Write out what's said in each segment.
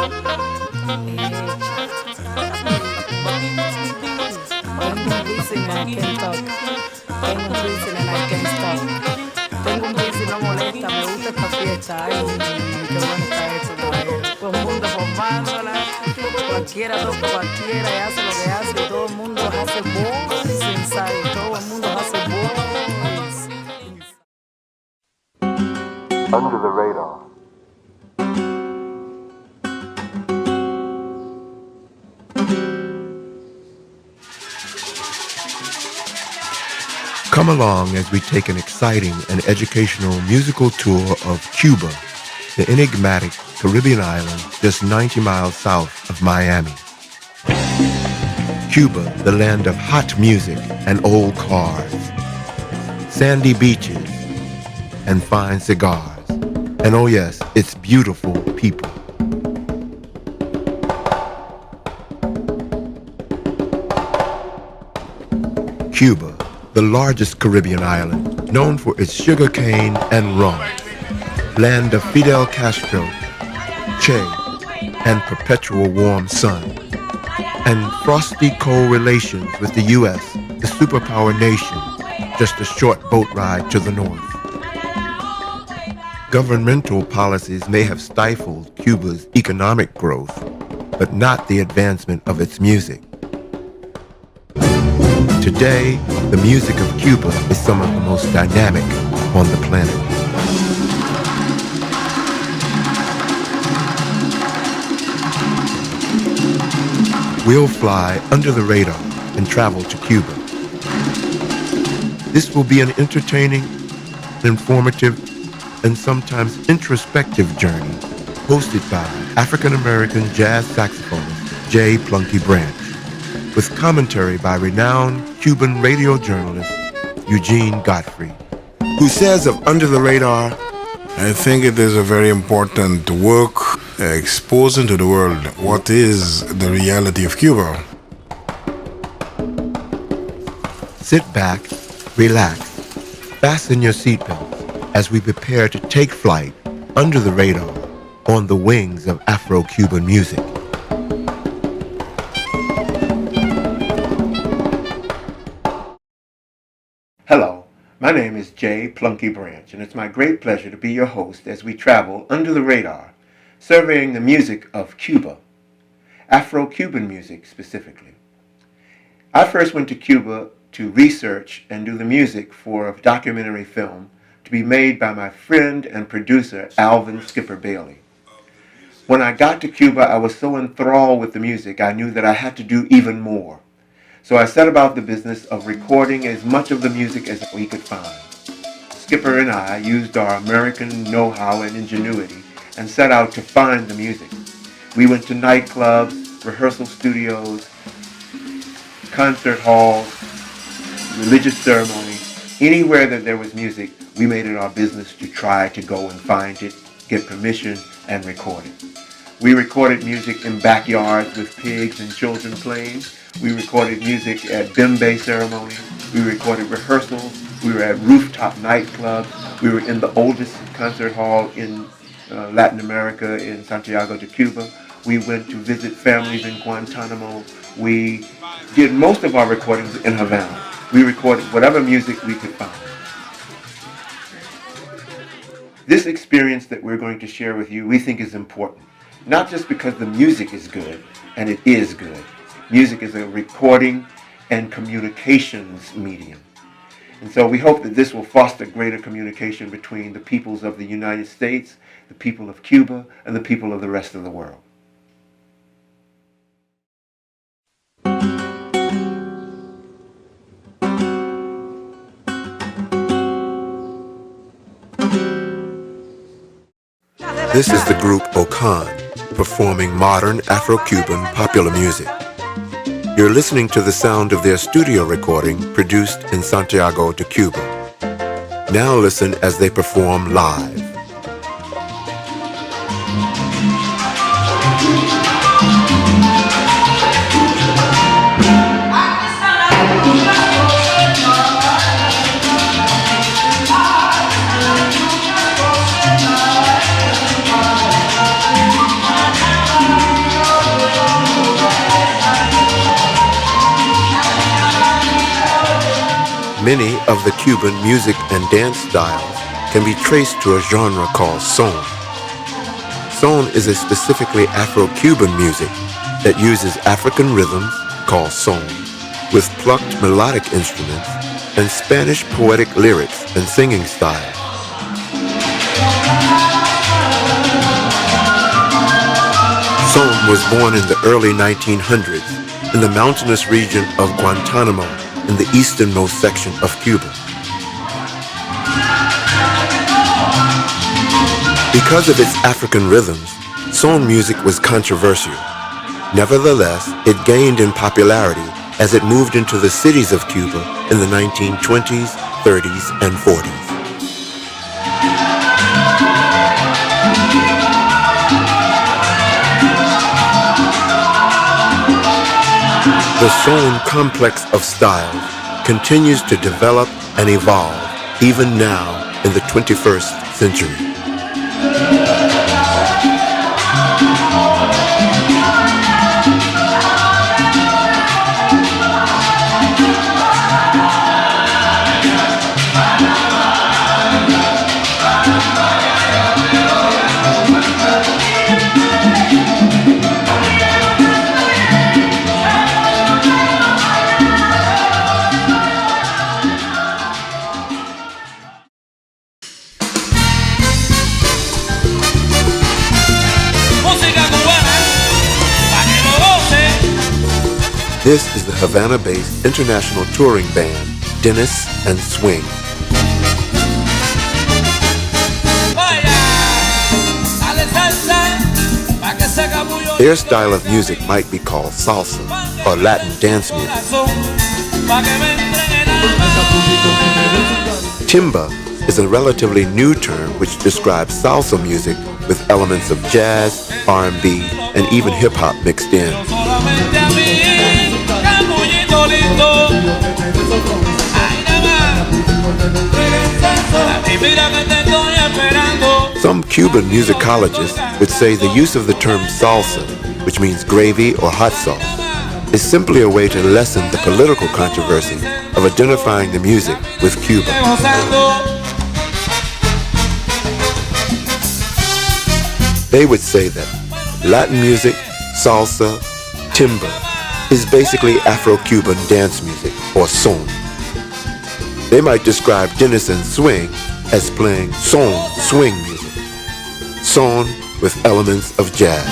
Tengo un bici and I can't talk. Tengo un bici and I can't stop. Tengo un bici, no molesta, me gusta esta fiesta. Ay, qué bueno está esto, caballero. Todo el mundo formándola, cualquiera toca cualquiera y hace lo que hace. Y todo el mundo hace boys inside. Todo el mundo hace boys. Under the radar. Come along as we take an exciting and educational musical tour of Cuba, the enigmatic Caribbean island just 90 miles south of Miami. Cuba, the land of hot music and old cars, sandy beaches and fine cigars, and oh yes, it's beautiful people. Cuba, the largest Caribbean island, known for its sugarcane and rum, land of Fidel Castro, Che, and perpetual warm sun, and frosty cold relations with the U.S., the superpower nation, just a short boat ride to the north. Governmental policies may have stifled Cuba's economic growth, but not the advancement of its music. Today, the music of Cuba is some of the most dynamic on the planet. We'll fly under the radar and travel to Cuba. This will be an entertaining, informative, and sometimes introspective journey hosted by African-American jazz saxophonist J. Plunky Branch, with commentary by renowned Cuban radio journalist Eugene Godfrey, who says of Under the Radar, I think it is a very important work exposing to the world what is the reality of Cuba. Sit back, relax, fasten your seatbelts as we prepare to take flight under the radar on the wings of Afro-Cuban music. Hello, my name is J. Plunky Branch, and it's my great pleasure to be your host as we travel under the radar, surveying the music of Cuba, Afro-Cuban music specifically. I first went to Cuba to research and do the music for a documentary film to be made by my friend and producer, Alvin Skipper Bailey. When I got to Cuba, I was so enthralled with the music, I knew that I had to do even more. So I set about the business of recording as much of the music as we could find. Skipper and I used our American know-how and ingenuity and set out to find the music. We went to nightclubs, rehearsal studios, concert halls, religious ceremonies, anywhere that there was music, we made it our business to try to go and find it, get permission, and record it. We recorded music in backyards with pigs and children playing. We recorded music at bembe ceremonies. We recorded rehearsals. We were at rooftop nightclubs. We were in the oldest concert hall in Latin America, in Santiago de Cuba. We went to visit families in Guantanamo. We did most of our recordings in Havana. We recorded whatever music we could find. This experience that we're going to share with you, we think is important. Not just because the music is good, and it is good. Music is a recording and communications medium. And so we hope that this will foster greater communication between the peoples of the United States, the people of Cuba, and the people of the rest of the world. This is the group Okan, performing modern Afro-Cuban popular music. You're listening to the sound of their studio recording produced in Santiago de Cuba. Now listen as they perform live. Many of the Cuban music and dance styles can be traced to a genre called son. Son is a specifically Afro-Cuban music that uses African rhythms, called son, with plucked melodic instruments and Spanish poetic lyrics and singing style. Son was born in the early 1900s in the mountainous region of Guantanamo in the easternmost section of Cuba. Because of its African rhythms, son music was controversial. Nevertheless, it gained in popularity as it moved into the cities of Cuba in the 1920s, 30s, and 40s. The son complex of styles continues to develop and evolve even now in the 21st century. This is the Havana-based international touring band, Dennis and Swing. Their style of music might be called salsa or Latin dance music. Timba is a relatively new term which describes salsa music with elements of jazz, R&B, and even hip-hop mixed in. Some Cuban musicologists would say the use of the term salsa, which means gravy or hot sauce, is simply a way to lessen the political controversy of identifying the music with Cuba. They would say that Latin music, salsa, timba, is basically Afro-Cuban dance music, or son. They might describe Dennis and Swing as playing son swing music, son with elements of jazz.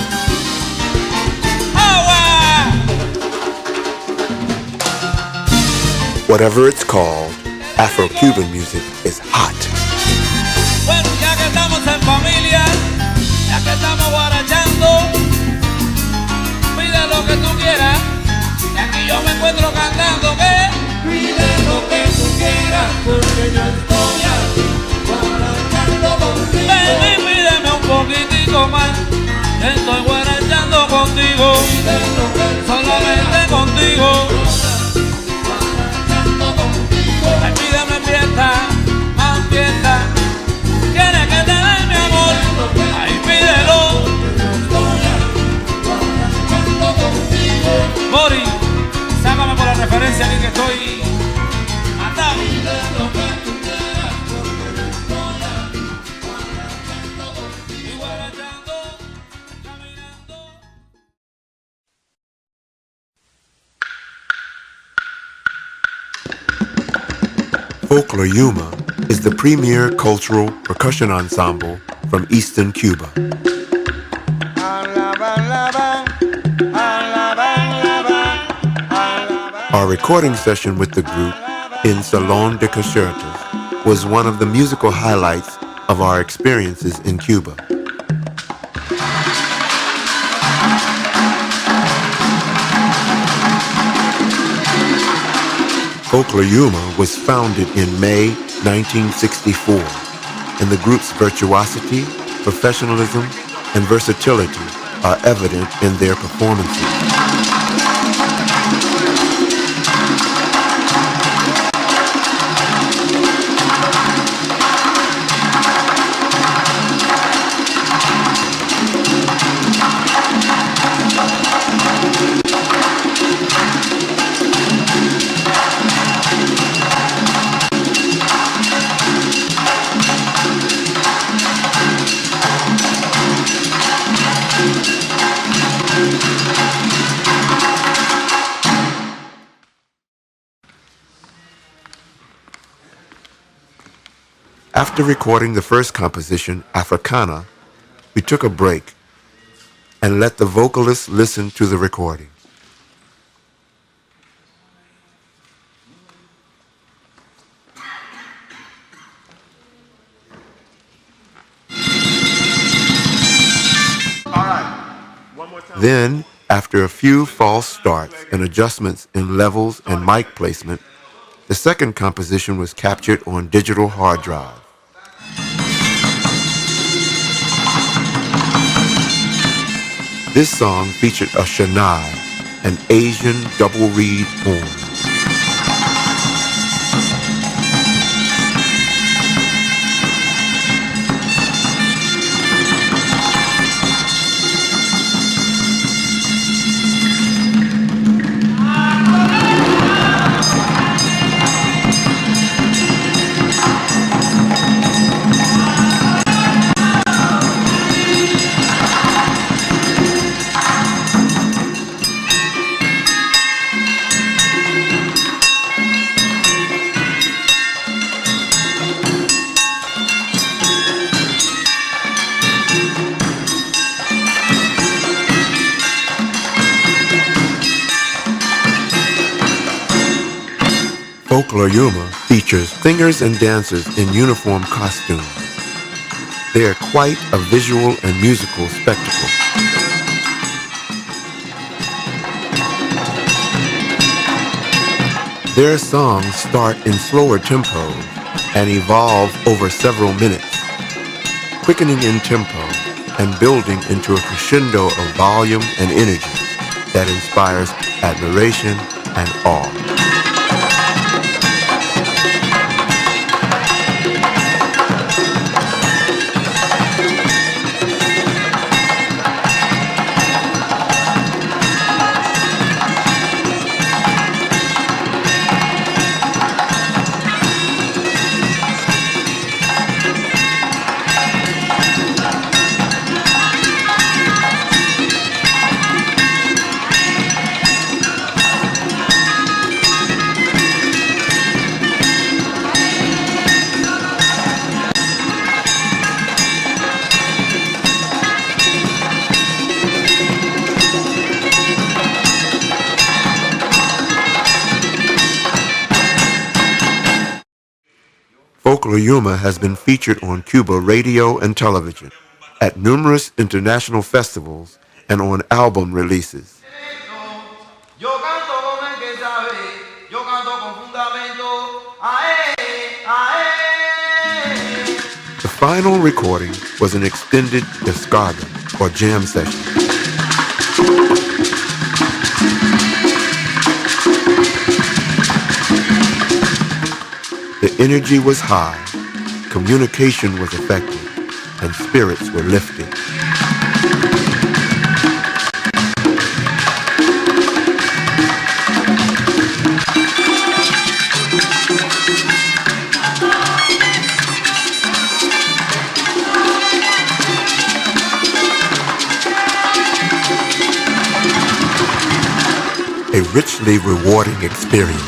Whatever it's called, Afro-Cuban music is hot. Bueno, ya que estamos en familia, ya que estamos guarachando, pide lo que tú quieras, y aquí yo me encuentro cantando que pide lo que tú quieras, porque yo estoy aquí guarachando contigo. Baby, pídeme un poquitico más, que estoy guarachando contigo, solamente contigo. Ay, pídeme fiesta, más fiesta. Quieres que te dé mi amor, ay, pídelo. Mori, sácame por la referencia aquí que estoy matado. Folklore Yuma is the premier cultural percussion ensemble from Eastern Cuba. Our recording session with the group in Salón de Conciertos was one of the musical highlights of our experiences in Cuba. Folklore Yuma was founded in May 1964, and the group's virtuosity, professionalism, and versatility are evident in their performances. After recording the first composition, Africana, we took a break and let the vocalists listen to the recording. Then, after a few false starts and adjustments in levels and mic placement, the second composition was captured on digital hard drive. This song featured a shanai, an Asian double reed horn. Folklore Yuma features singers and dancers in uniform costumes. They are quite a visual and musical spectacle. Their songs start in slower tempos and evolve over several minutes, quickening in tempo and building into a crescendo of volume and energy that inspires admiration and awe. Folklore Yuma has been featured on Cuba radio and television, at numerous international festivals, and on album releases. The final recording was an extended descarga, or jam session. The energy was high, communication was effective, and spirits were lifted. A richly rewarding experience.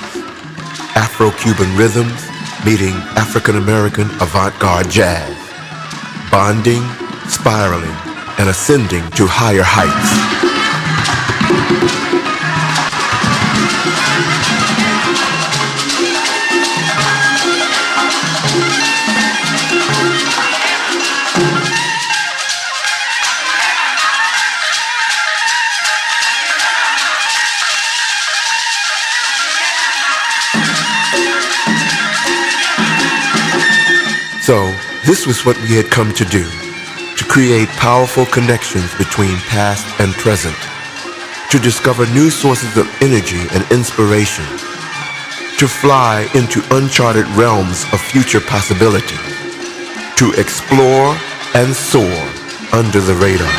Afro-Cuban rhythms meeting African-American avant-garde jazz, bonding, spiraling, and ascending to higher heights. So, this was what we had come to do, to create powerful connections between past and present, to discover new sources of energy and inspiration, to fly into uncharted realms of future possibility, to explore and soar under the radar.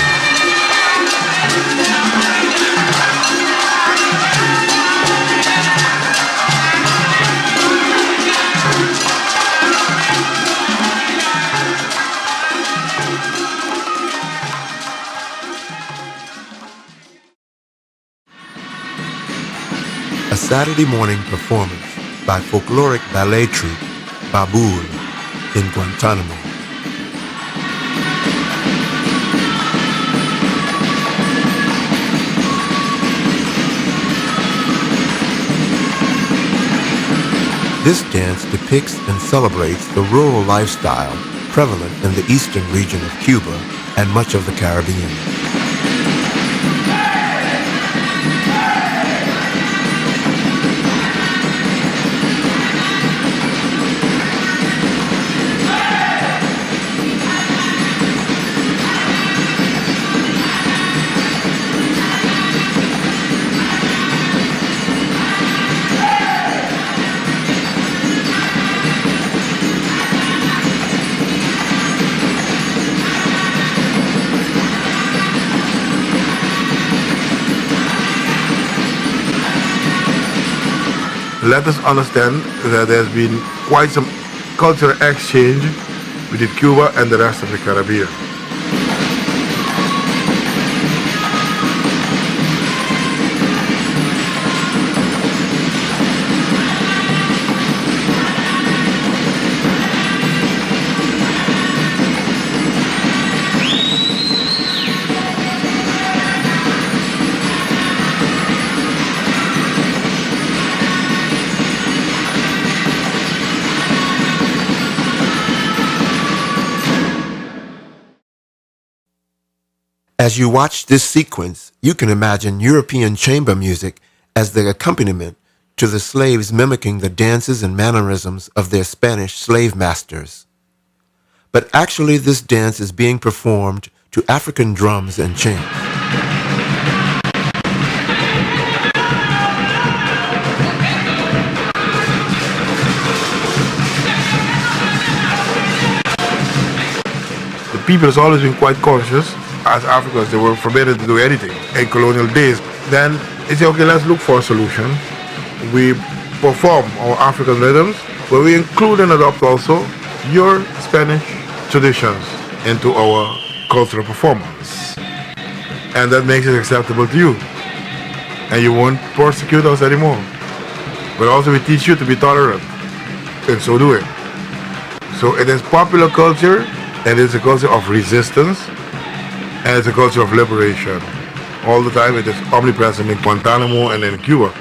A Saturday morning performance by folkloric ballet troupe Baboul in Guantanamo. This dance depicts and celebrates the rural lifestyle prevalent in the eastern region of Cuba and much of the Caribbean. Let us understand that there's been quite some cultural exchange between Cuba and the rest of the Caribbean. As you watch this sequence, you can imagine European chamber music as the accompaniment to the slaves mimicking the dances and mannerisms of their Spanish slave masters. But actually this dance is being performed to African drums and chants. The people has always been quite cautious. As Africans, they were forbidden to do anything in colonial days. Then they say, okay, let's look for a solution. We perform our African rhythms, but we include and adopt also your Spanish traditions into our cultural performance. And that makes it acceptable to you. And you won't persecute us anymore. But also we teach you to be tolerant in so doing. So it is popular culture, and it's a culture of resistance, and it's a culture of liberation. All the time it is omnipresent in Guantanamo and in Cuba.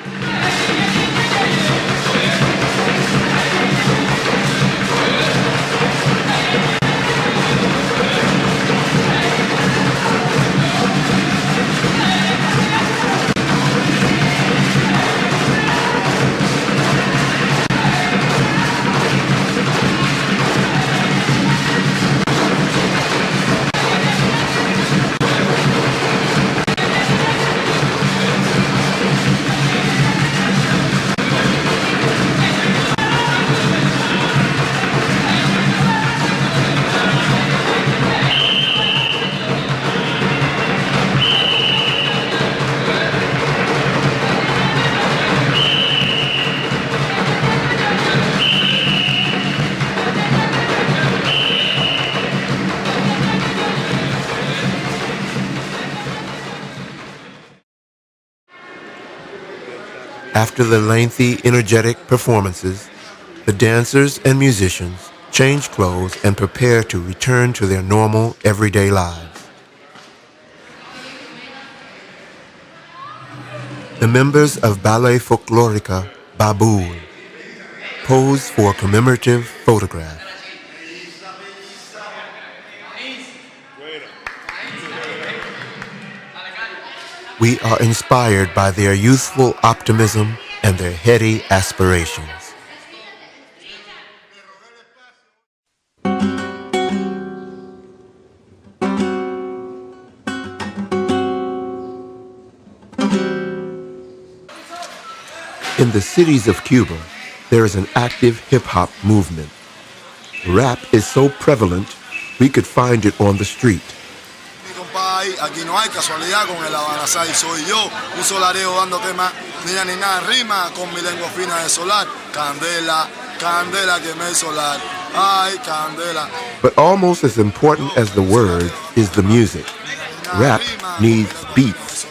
After the lengthy, energetic performances, the dancers and musicians change clothes and prepare to return to their normal, everyday lives. The members of Ballet Folklorica Babool pose for a commemorative photograph. We are inspired by their youthful optimism and their heady aspirations. In the cities of Cuba, there is an active hip-hop movement. Rap is so prevalent, we could find it on the street. Aquí no hay casualidad con el Havana soy yo, un solareo dando temas, ni nada rima con mi lengua fina de solar, candela, candela que me solar, ay candela. But almost as important as the words is the music. Rap needs beats.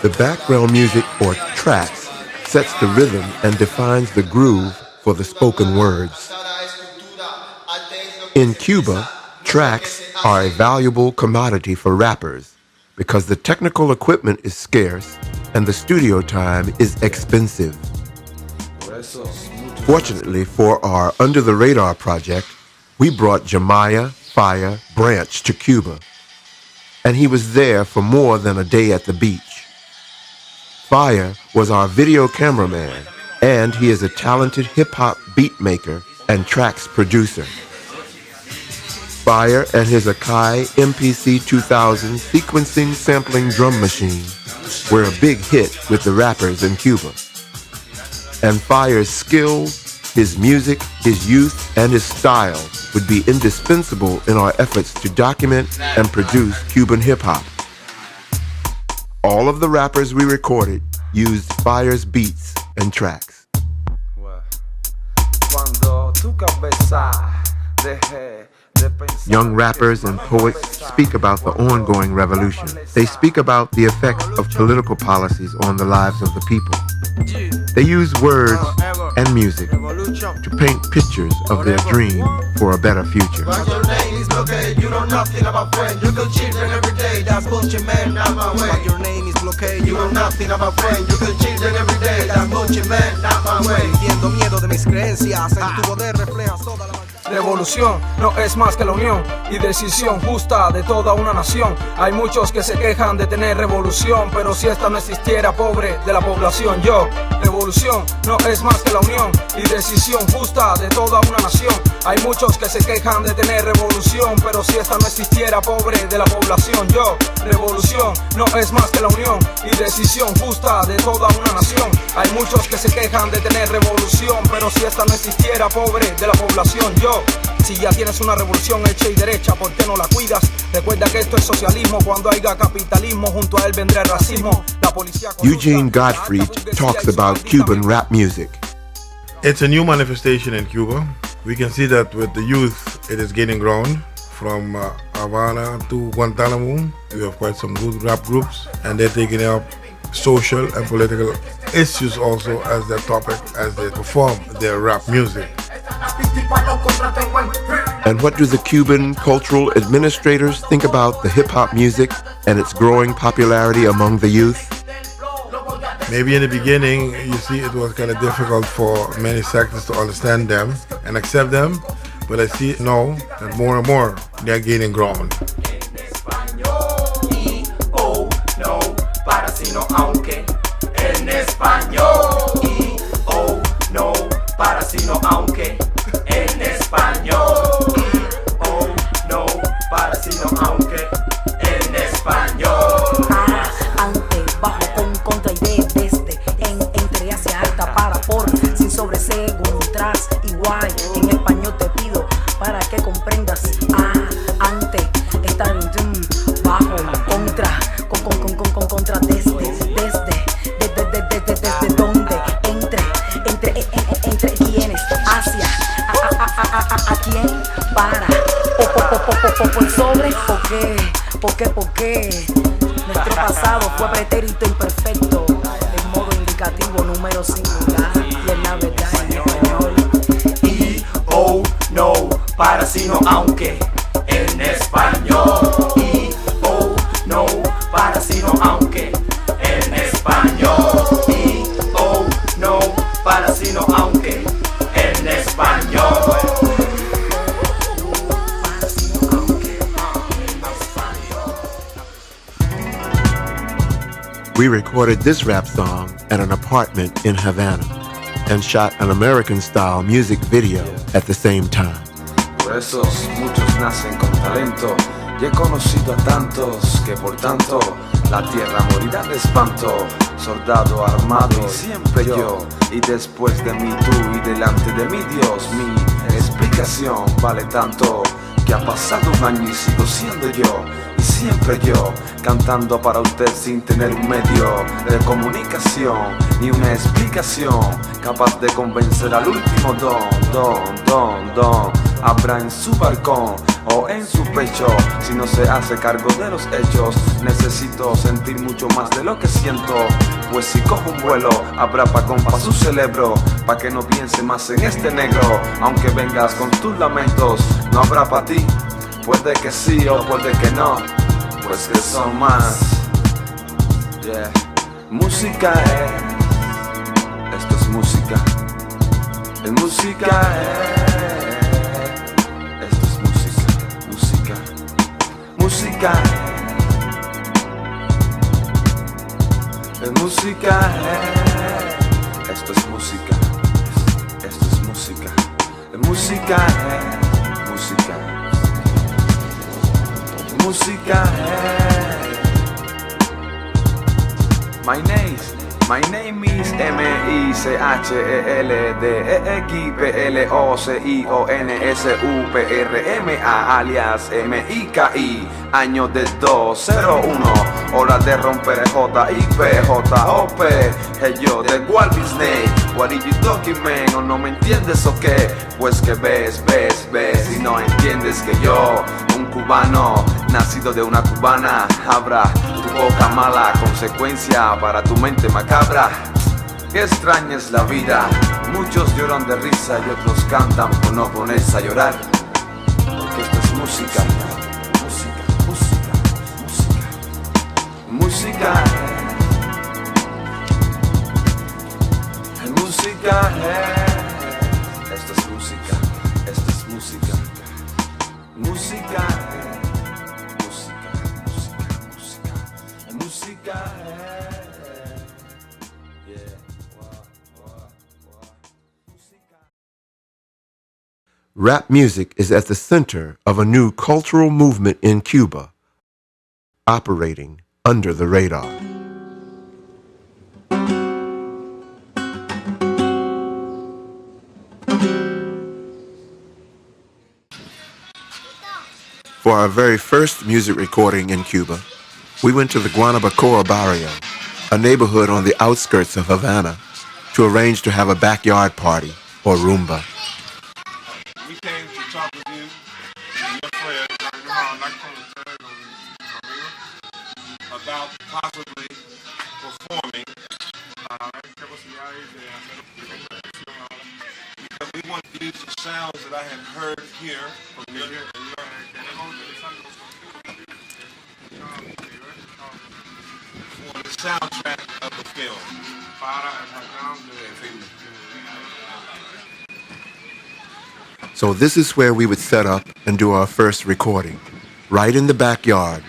The background music or tracks sets the rhythm and defines the groove for the spoken words. In Cuba, tracks are a valuable commodity for rappers because the technical equipment is scarce and the studio time is expensive. Fortunately for our Under the Radar project, we brought Jemiah Fire Branch to Cuba, and he was there for more than a day at the beach. Fire was our video cameraman, and he is a talented hip-hop beat maker and tracks producer. Fire and his Akai MPC 2000 sequencing sampling drum machine were a big hit with the rappers in Cuba. And Fire's skill, his music, his youth, and his style would be indispensable in our efforts to document and produce Cuban hip-hop. All of the rappers we recorded used Fire's beats and tracks. Young rappers and poets speak about the ongoing revolution. They speak about the effects of political policies on the lives of the people. They use words and music to paint pictures of their dream for a better future. Your name is blockade, you know nothing about friend. You kill children every day, that's bullshit, man, not my way. Your name is blockade, you know nothing about friend. You kill children every day, that's bullshit, man, not my way. Entiendo miedo de mis creencias, en tu poder reflejas toda la... Revolución no es más que la unión y decisión justa de toda una nación. Hay muchos que se quejan de tener revolución, pero si esta no existiera, pobre de la población. Yo, revolución no es más que la unión y decisión justa de toda una nación. Hay muchos que se quejan de tener revolución, pero si esta no existiera, pobre de la población. Yo, revolución no es más que la unión y decisión justa de toda una nación. Hay muchos que se quejan de tener revolución, pero si esta no existiera, pobre de la población. Yo, si ya tienes una revolución hecha y derecha, ¿por qué no la cuidas? Recuerda que esto es socialismo, cuando haya capitalismo, junto a él vendrá el racismo. La policía... Eugene Gottfried talks about Cuban rap music. It's a new manifestation in Cuba. We can see that with the youth, it is gaining ground. From Havana to Guantanamo, we have quite some good rap groups, and they're taking up social and political issues also as their topic as they perform their rap music. And what do the Cuban cultural administrators think about the hip-hop music and its growing popularity among the youth? Maybe in the beginning, you see, it was kind of difficult for many sectors to understand them and accept them, but I see now that more and more they're gaining ground. ¿Por qué? Nuestro pasado fue pretérito imperfecto, de modo indicativo, número singular, y en la verdad en español. Y, oh, no, para sino aunque, en español. Y, oh, no, para sino aunque, en español. Y, oh, no, para sino aunque, en español. We recorded this rap song at an apartment in Havana and shot an American-style music video at the same time. Por eso muchos nacen con talento y he conocido a tantos que por tanto la tierra morirá de espanto. Soldado armado y siempre yo, y después de mí tú y delante de mí Dios. Mi explicación vale tanto que ha pasado un año y sigo siendo yo. Y siempre yo, cantando para usted sin tener un medio de comunicación ni una explicación capaz de convencer al último don. Habrá en su balcón o en su pecho, si no se hace cargo de los hechos. Necesito sentir mucho más de lo que siento, pues si cojo un vuelo habrá apagón pa' su cerebro, pa' que no piense más en este negro. Aunque vengas con tus lamentos, no habrá pa' ti. Puede que sí o puede que no, pues que son más. Yeah. Música es, esto es música. Es música esto es música. Música es música. Esto es música. Esto es música. Es música. Música. My name is MICHELDEXPLOCIONSUPRMA alias MIKI. Año de 201, hora de romper JIPJOP. Hey yo, de Walt Disney, what are you talking man? ¿O no me entiendes o qué? Pues que ves y no entiendes que yo, un cubano, nacido de una cubana, abra tu boca mala, consecuencia para tu mente macabra. Qué extraña es la vida, muchos lloran de risa y otros cantan por no ponerse a llorar. Porque esto es música. Música es música. Esto es música. Esto es música. Música. Música. Rap music is at the center of a new cultural movement in Cuba, operating under the radar. For our very first music recording in Cuba, we went to the Guantanamo barrio, a neighborhood on the outskirts of Havana, to arrange to have a backyard party, or rumba. We came to talk with you and your friends about possibly performing because we want to use the sounds that I have heard here from you for the soundtrack of the film. So this is where we would set up and do our first recording, right in the backyard,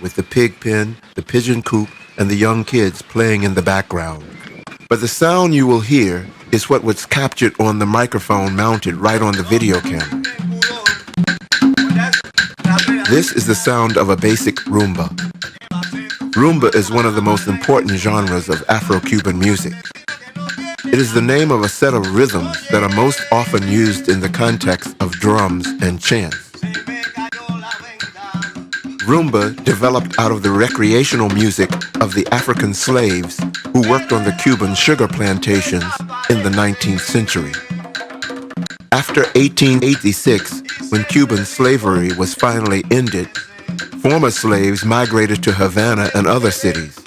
with the pig pen, the pigeon coop, and the young kids playing in the background. But the sound you will hear is what was captured on the microphone mounted right on the video camera. This is the sound of a basic rumba. Rumba is one of the most important genres of Afro-Cuban music. It is the name of a set of rhythms that are most often used in the context of drums and chants. Rumba developed out of the recreational music of the African slaves who worked on the Cuban sugar plantations in the 19th century. After 1886, when Cuban slavery was finally ended, former slaves migrated to Havana and other cities.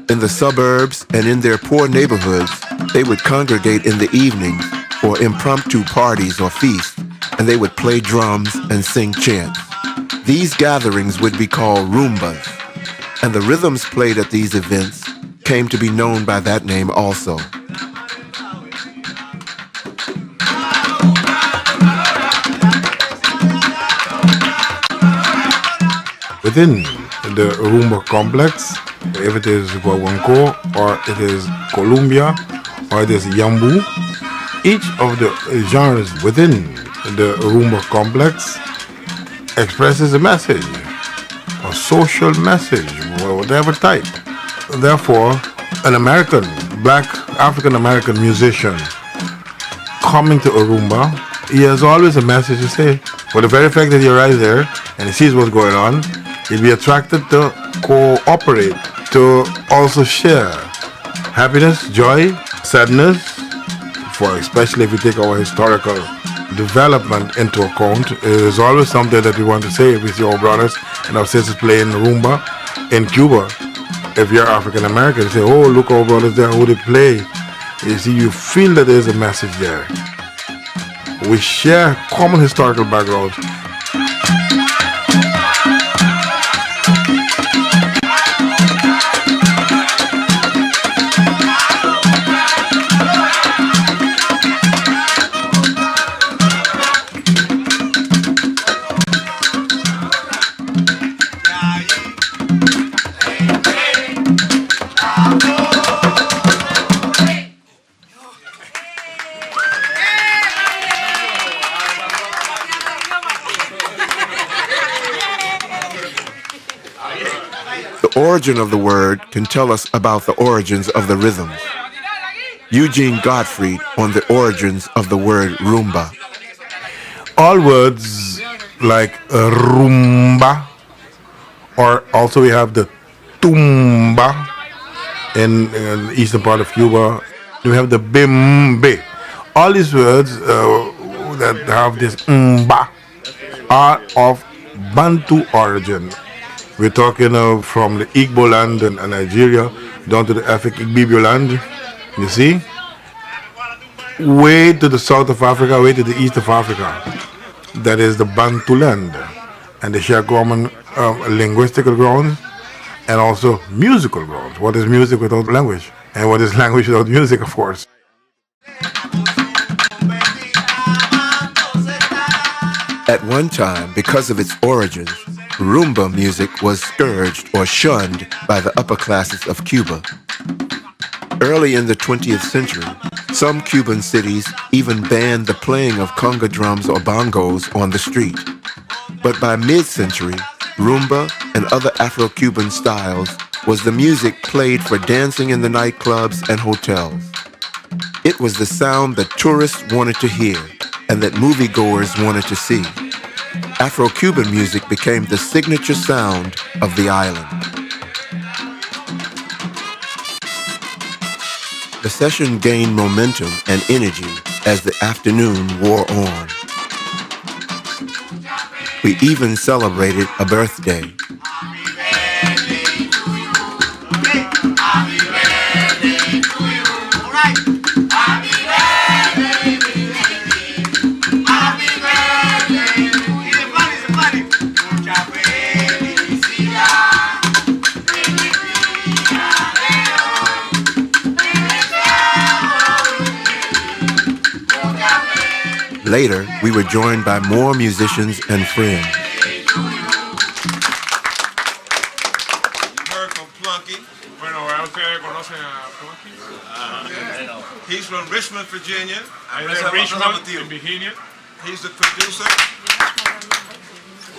In the suburbs and in their poor neighborhoods, they would congregate in the evenings for impromptu parties or feasts, and they would play drums and sing chants. These gatherings would be called rumbas, and the rhythms played at these events came to be known by that name also. Within the rumba complex, if it is guaguancó or it is Colombia or it is yambu, each of the genres within the rumba complex expresses a message, a social message, whatever type. Therefore, an American, black African-American musician coming to a rumba, he has always a message to say. For the very fact that he arrives there and he sees what's going on, You'll be attracted to cooperate, to also share happiness, joy, sadness, for especially if you take our historical development into account. It is always something that we want to say with your brothers and our sisters playing rumba in Cuba. If you're African American, you say, oh, look our brothers there, how they play. You see, you feel that there's a message there. We share common historical backgrounds. The origin of the word can tell us about the origins of the rhythms. Eugene Gottfried on the origins of the word rumba. All words like rumba, or also we have the tumba in the eastern part of Cuba. We have the bimbe. All these words that have this mba are of Bantu origin. We're talking of from the Igbo land and Nigeria down to the Efik Ibibio land, you see? Way to the south of Africa, way to the east of Africa. That is the Bantu land. And they share common linguistical grounds and also musical grounds. What is music without language? And what is language without music, of course? At one time, because of its origins, rumba music was scourged or shunned by the upper classes of Cuba. Early in the 20th century, some Cuban cities even banned the playing of conga drums or bongos on the street. But by mid-century, rumba and other Afro-Cuban styles was the music played for dancing in the nightclubs and hotels. It was the sound that tourists wanted to hear and that moviegoers wanted to see. Afro-Cuban music became the signature sound of the island. The session gained momentum and energy as the afternoon wore on. We even celebrated a birthday. Later, we were joined by more musicians and friends. You heard from Plunky. Bueno, ustedes conocen a Plunky. He's from Richmond, Virginia. Richmond, in Virginia. He's the producer.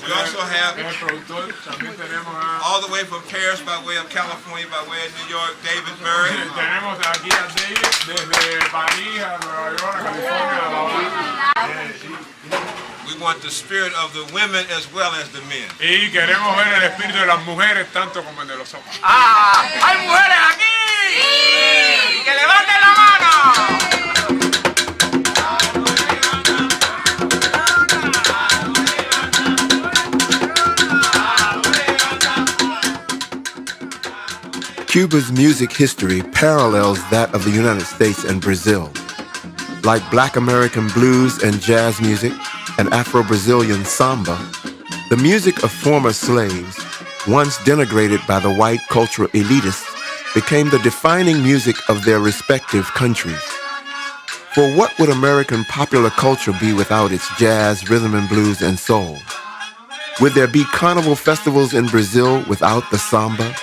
We also have Es el productor. También tenemos a... all the way from Paris by way of California, by way of New York, David Murray. Tenemos aquí a David desde París a Nueva York, a California, a La Habana. We want the spirit of the women as well as the men. Y queremos ver el espíritu de las mujeres tanto como el de los hombres. ¡Ah! ¡Hay mujeres aquí! ¡Sí! ¡Y que levanten la mano! Cuba's music history parallels that of the United States and Brazil. Like Black American blues and jazz music and Afro-Brazilian samba, the music of former slaves, once denigrated by the white cultural elitists, became the defining music of their respective countries. For what would American popular culture be without its jazz, rhythm and blues, and soul? Would there be carnival festivals in Brazil without the samba?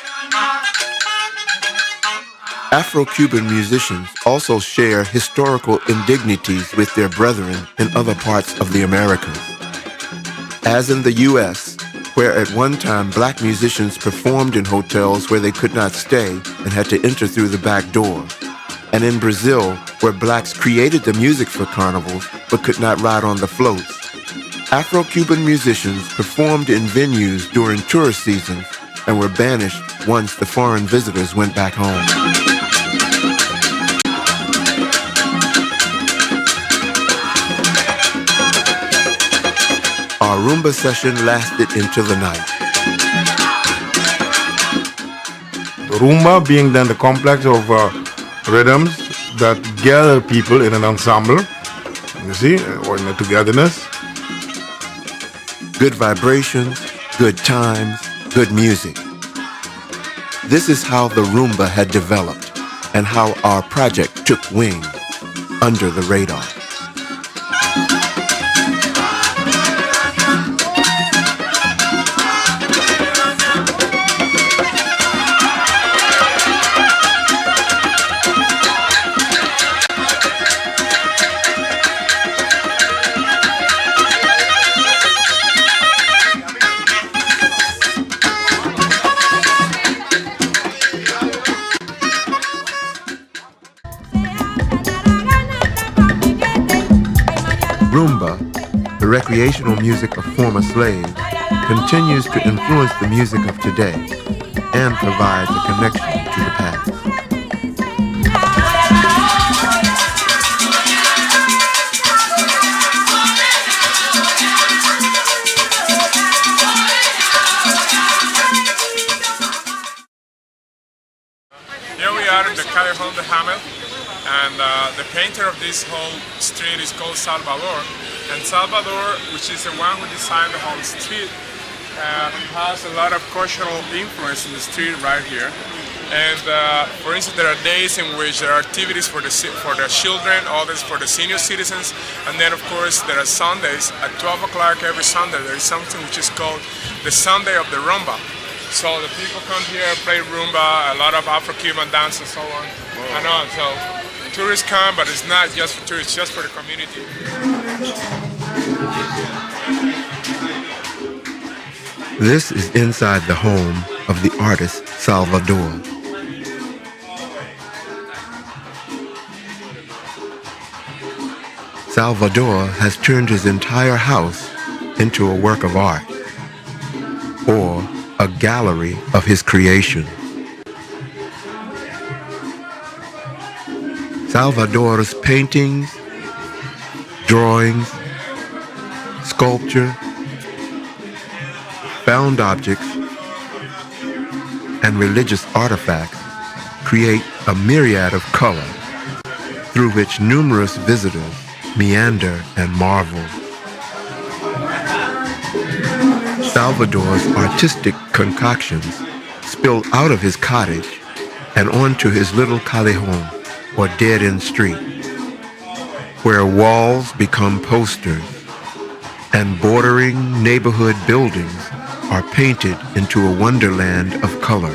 Afro-Cuban musicians also share historical indignities with their brethren in other parts of the Americas. As in the U.S., where at one time black musicians performed in hotels where they could not stay and had to enter through the back door, and in Brazil, where blacks created the music for carnivals but could not ride on the floats, Afro-Cuban musicians performed in venues during tourist seasons and were banished once the foreign visitors went back home. Our rumba session lasted into the night. Rumba being then the complex of rhythms that gather people in an ensemble, you see, or in a togetherness. Good vibrations, good times, good music. This is how the rumba had developed and how our project took wing under the radar. Rumba, the recreational music of former slaves, continues to influence the music of today and provides a connection to the past. Here we are in the Callejón de Hamel, and the painter of this whole street is called Salvador. And Salvador, which is the one who designed the whole street, has a lot of cultural influence in the street right here. And for instance, there are days in which there are activities for the children, others for the senior citizens, and then of course there are Sundays at 12 o'clock every Sunday. There is something which is called the Sunday of the Rumba. So the people come here, play rumba, a lot of Afro-Cuban dance and so on. And on. So tourists come, but it's not just for tourists, just for the community. This is inside the home of the artist Salvador. Salvador has turned his entire house into a work of art, or a gallery of his creation. Salvador's paintings, drawings, sculpture, found objects, and religious artifacts create a myriad of color through which numerous visitors meander and marvel. Salvador's artistic concoctions spill out of his cottage and onto his little callejón, or dead-end street, where walls become posters and bordering neighborhood buildings are painted into a wonderland of color.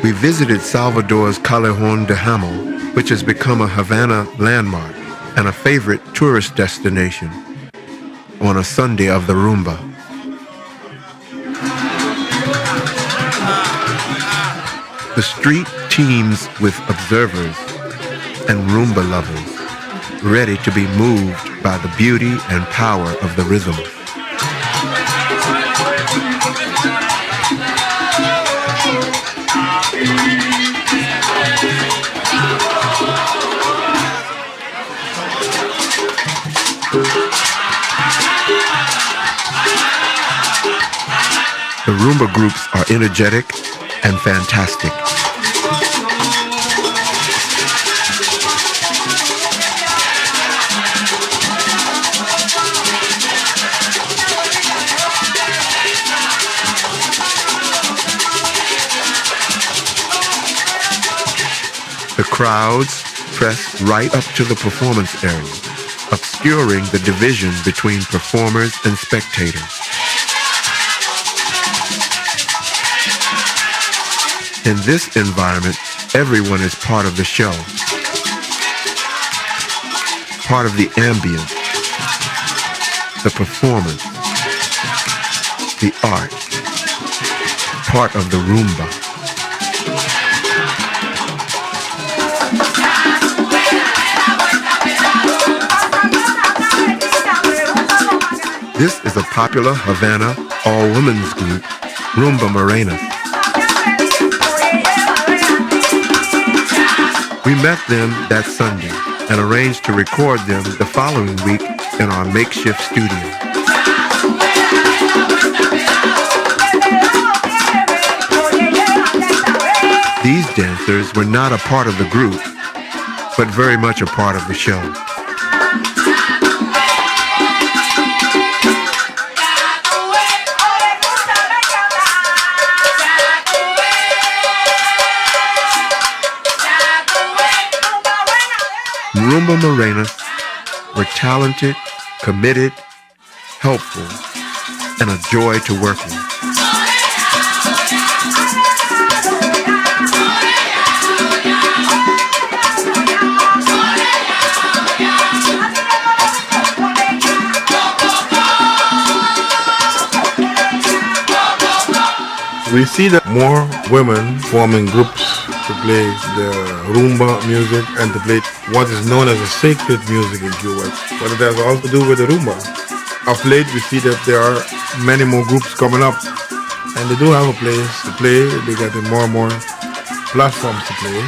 We visited Salvador's Callejón de Hamel, which has become a Havana landmark and a favorite tourist destination on a Sunday of the rumba. The street teems with observers and rumba lovers, ready to be moved by the beauty and power of the rhythm. The rumba groups are energetic and fantastic. The crowds press right up to the performance area, obscuring the division between performers and spectators. In this environment, everyone is part of the show, part of the ambience, the performance, the art, part of the rumba. This is a popular Havana all-women's group, Rumba Morena. We met them that Sunday and arranged to record them the following week in our makeshift studio. These dancers were not a part of the group, but very much a part of the show. Rumba Morenas were talented, committed, helpful, and a joy to work with. We see that more women forming groups to play the rumba music and to play what is known as a sacred music in Cuba, but it has all to do with the rumba. Of late, we see that there are many more groups coming up, and they do have a place to play. They get more and more platforms to play.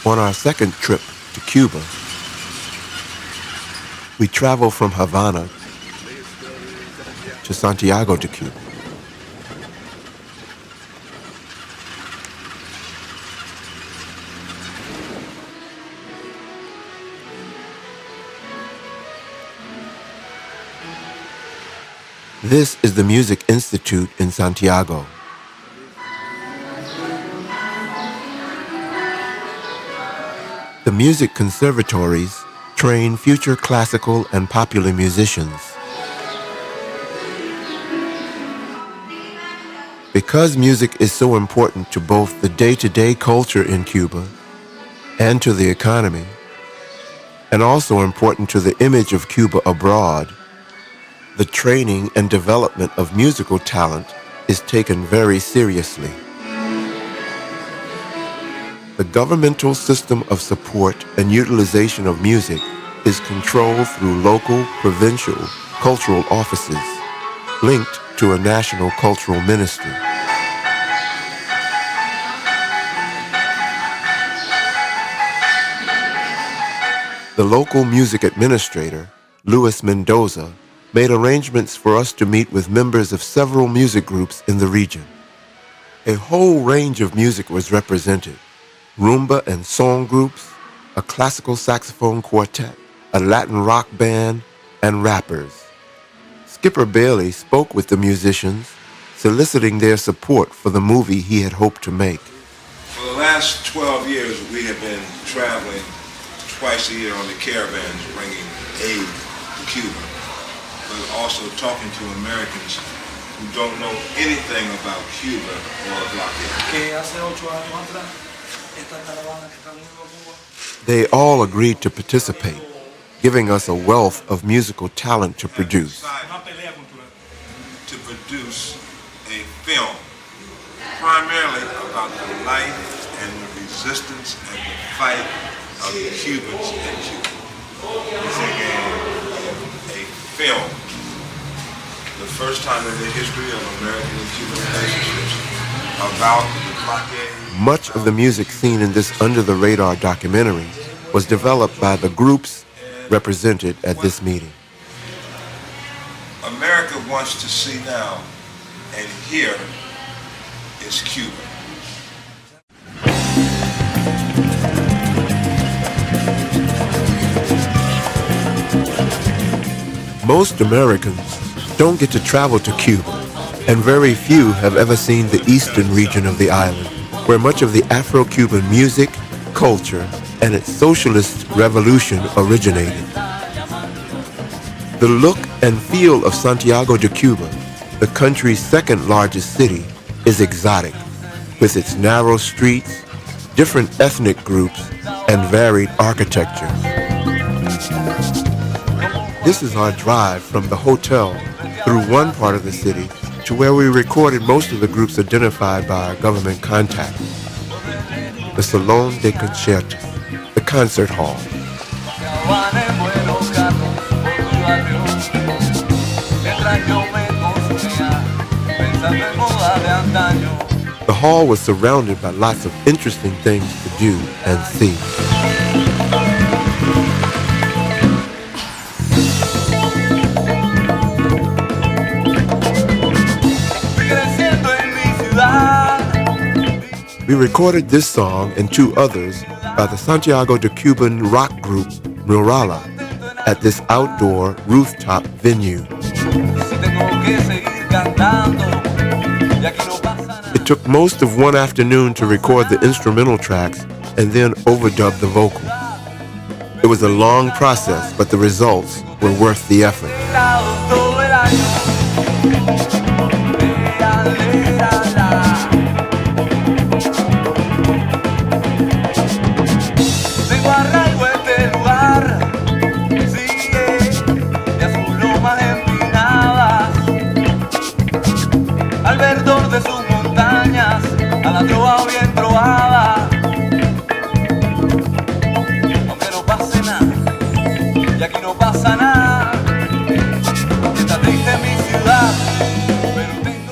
On our second trip to Cuba, we travel from Havana to Santiago to Cuba. This is the Music Institute in Santiago. The music conservatories train future classical and popular musicians. Because music is so important to both the day-to-day culture in Cuba and to the economy, and also important to the image of Cuba abroad, the training and development of musical talent is taken very seriously. The governmental system of support and utilization of music is controlled through local, provincial, cultural offices, linked to a national cultural ministry. The local music administrator, Luis Mendoza, made arrangements for us to meet with members of several music groups in the region. A whole range of music was represented: rumba and song groups, a classical saxophone quartet, a Latin rock band, and rappers. Skipper Bailey spoke with the musicians, soliciting their support for the movie he had hoped to make. For the last 12 years, we have been traveling twice a year on the caravans, bringing aid to Cuba, but also talking to Americans who don't know anything about Cuba or a blockade. They all agreed to participate, giving us a wealth of musical talent to produce. To produce a film primarily about the life and the resistance and the fight of the Cubans in Cuba. It's a film, the first time in the history of American and Cuban relationships, about the blockade. Much of the music seen in this Under the Radar documentary was developed by the groups represented at this meeting. America wants to see now and hear is Cuba. Most Americans don't get to travel to Cuba, and very few have ever seen the eastern region of the island, where much of the Afro-Cuban music, culture, and its socialist revolution originated. The look and feel of Santiago de Cuba, the country's second largest city, is exotic, with its narrow streets, different ethnic groups, and varied architecture. This is our drive from the hotel through one part of the city to where we recorded most of the groups identified by our government contact. The Salon de Conciertos, the concert hall. The hall was surrounded by lots of interesting things to do and see. We recorded this song and two others by the Santiago de Cuban rock group Murala at this outdoor rooftop venue. It took most of one afternoon to record the instrumental tracks and then overdub the vocals. It was a long process, but the results were worth the effort.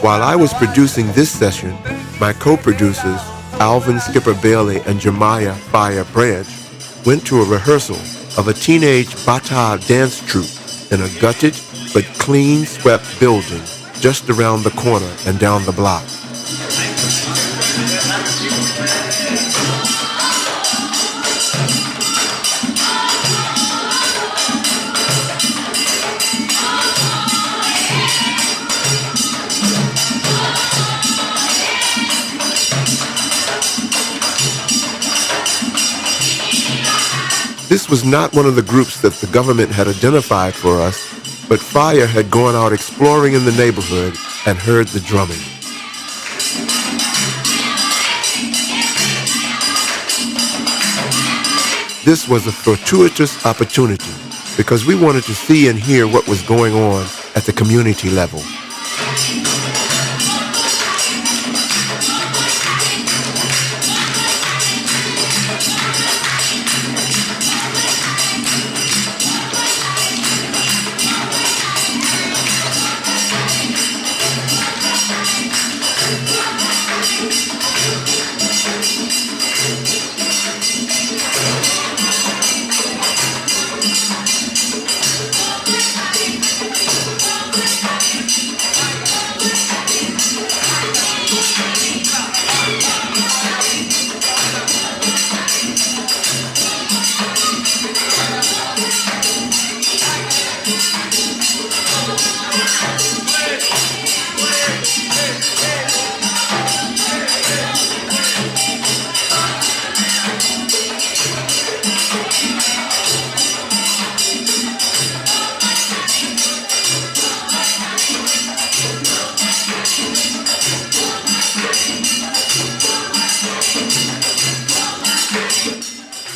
While I was producing this session, my co-producers, Alvin Skipper Bailey and Jemiah Fire Branch, went to a rehearsal of a teenage Bata dance troupe in a gutted but clean swept building just around the corner and down the block. This was not one of the groups that the government had identified for us, but Fire had gone out exploring in the neighborhood and heard the drumming. This was a fortuitous opportunity because we wanted to see and hear what was going on at the community level.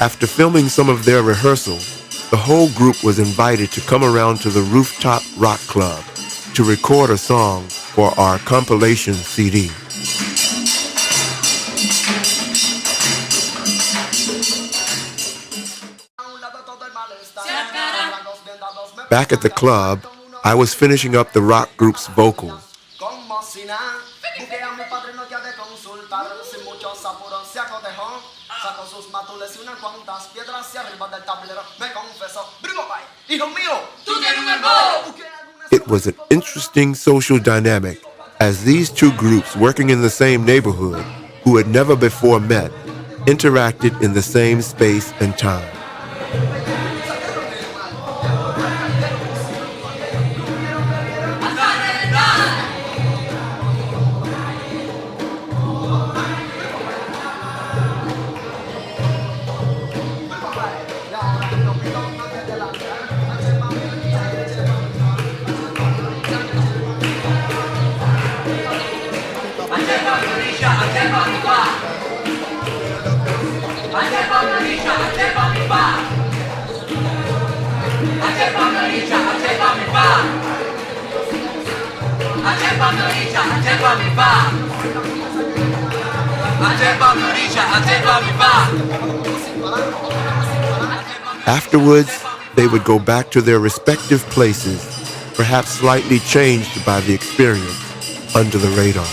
After filming some of their rehearsal, the whole group was invited to come around to the Rooftop Rock Club to record a song for our compilation CD. Back at the club, I was finishing up the rock group's vocals. It was an interesting social dynamic as these two groups working in the same neighborhood who had never before met interacted in the same space and time. Afterwards, they would go back to their respective places, perhaps slightly changed by the experience under the radar.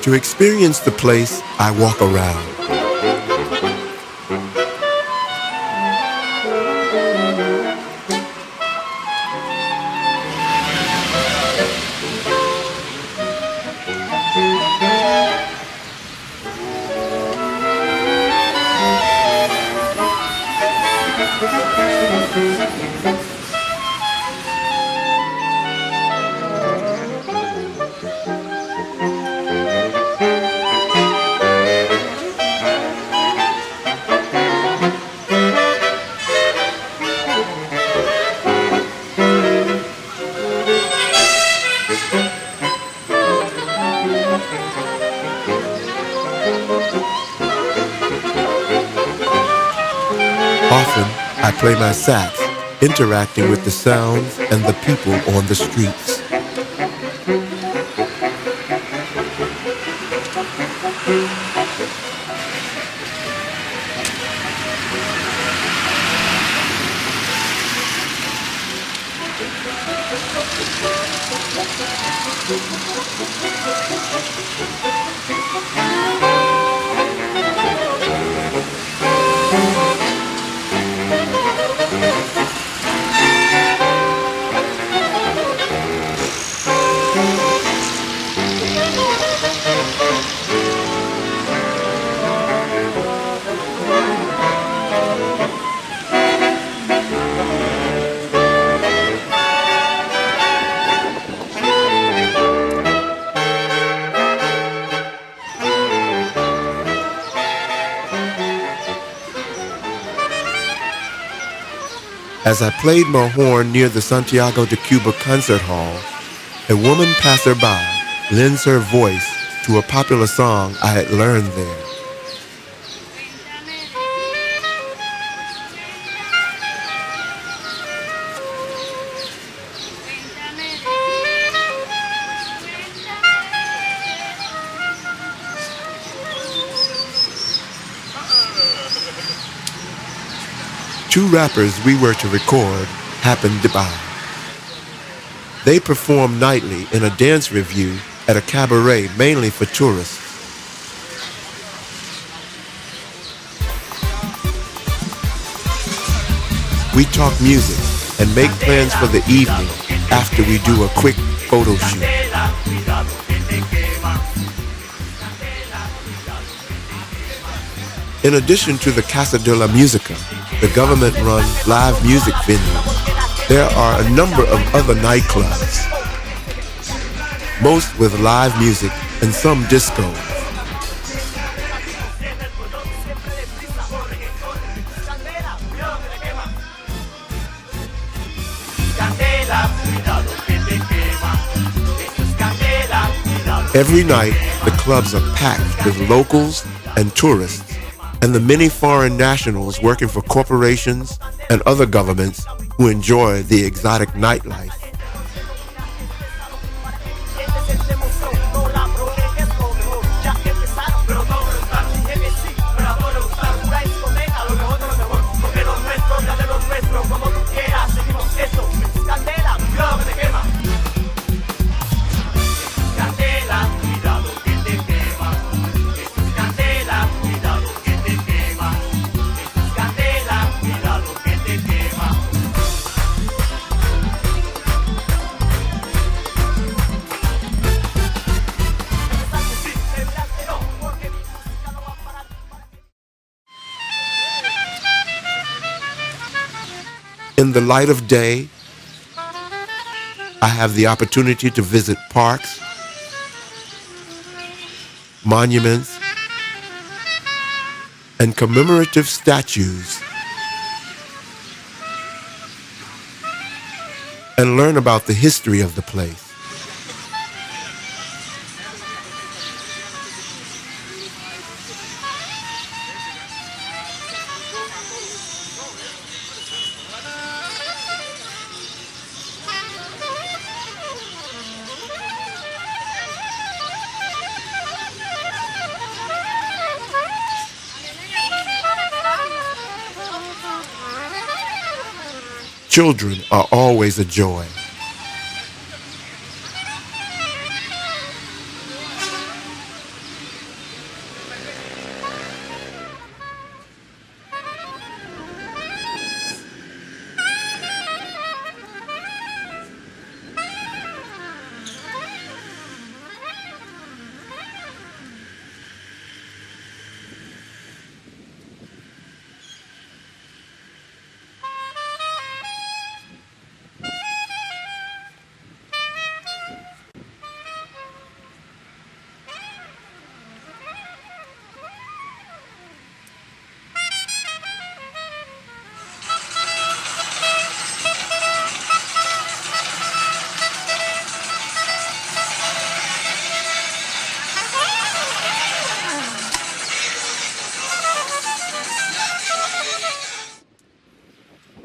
To experience the place, I walk around. Often, I play my sax, interacting with the sounds and the people on the streets. As I played my horn near the Santiago de Cuba concert hall, a woman passerby lends her voice to a popular song I had learned there. Two rappers we were to record happened by. They perform nightly in a dance review at a cabaret mainly for tourists. We talk music and make plans for the evening after we do a quick photo shoot. In addition to the Casa de la Musica, the government-run live music venue, there are a number of other nightclubs. most with live music and some disco. Every night, the clubs are packed with locals and tourists, and the many foreign nationals working for corporations and other governments who enjoy the exotic nightlife. In the light of day, I have the opportunity to visit parks, monuments, and commemorative statues, and learn about the history of the place. Children are always a joy.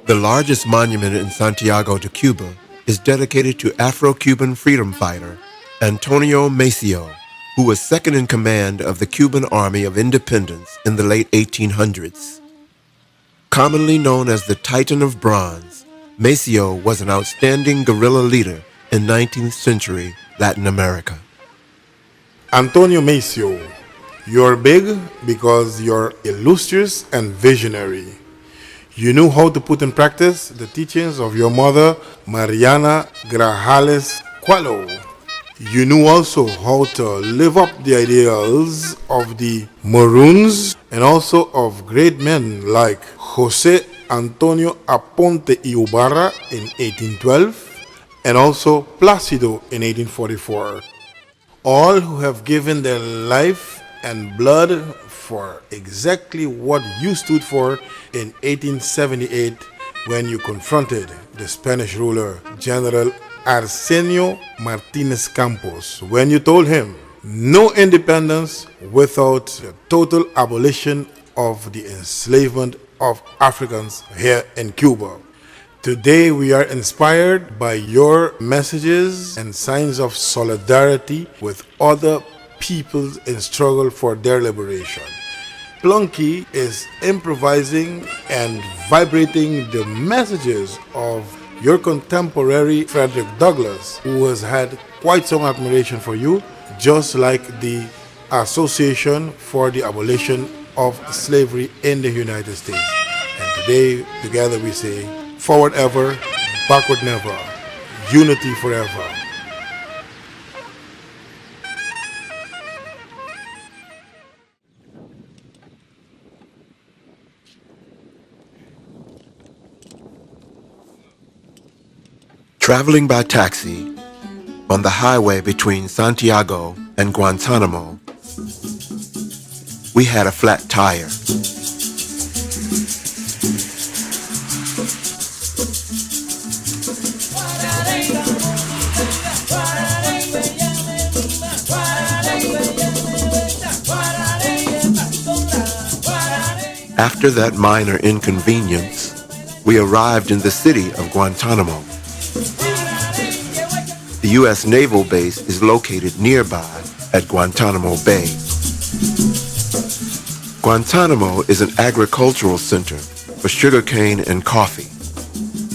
The largest monument in Santiago de Cuba is dedicated to Afro-Cuban freedom fighter Antonio Maceo, who was second in command of the Cuban Army of Independence in the late 1800s. Commonly known as the Titan of Bronze, Maceo was an outstanding guerrilla leader in 19th century Latin America. Antonio Maceo, you're big because you're illustrious and visionary. You knew how to put in practice the teachings of your mother, Mariana Grajales Cualo. You knew also how to live up the ideals of the Maroons and also of great men like Jose Antonio Aponte y Ubarra in 1812 and also Plácido in 1844. All who have given their life and blood for exactly what you stood for in 1878 when you confronted the Spanish ruler, General Arsenio Martinez Campos, when you told him no independence without the total abolition of the enslavement of Africans here in Cuba. Today we are inspired by your messages and signs of solidarity with other peoples in struggle for their liberation. Plunky is improvising and vibrating the messages of your contemporary Frederick Douglass, who has had quite some admiration for you, just like the Association for the Abolition of Slavery in the United States. And today, together we say, forward ever, backward never, unity forever. Traveling by taxi, On the highway between Santiago and Guantanamo, we had a flat tire. After that minor inconvenience, we arrived in the city of Guantanamo. The U.S. Naval Base is located nearby at Guantanamo Bay. Guantanamo is an agricultural center for sugarcane and coffee,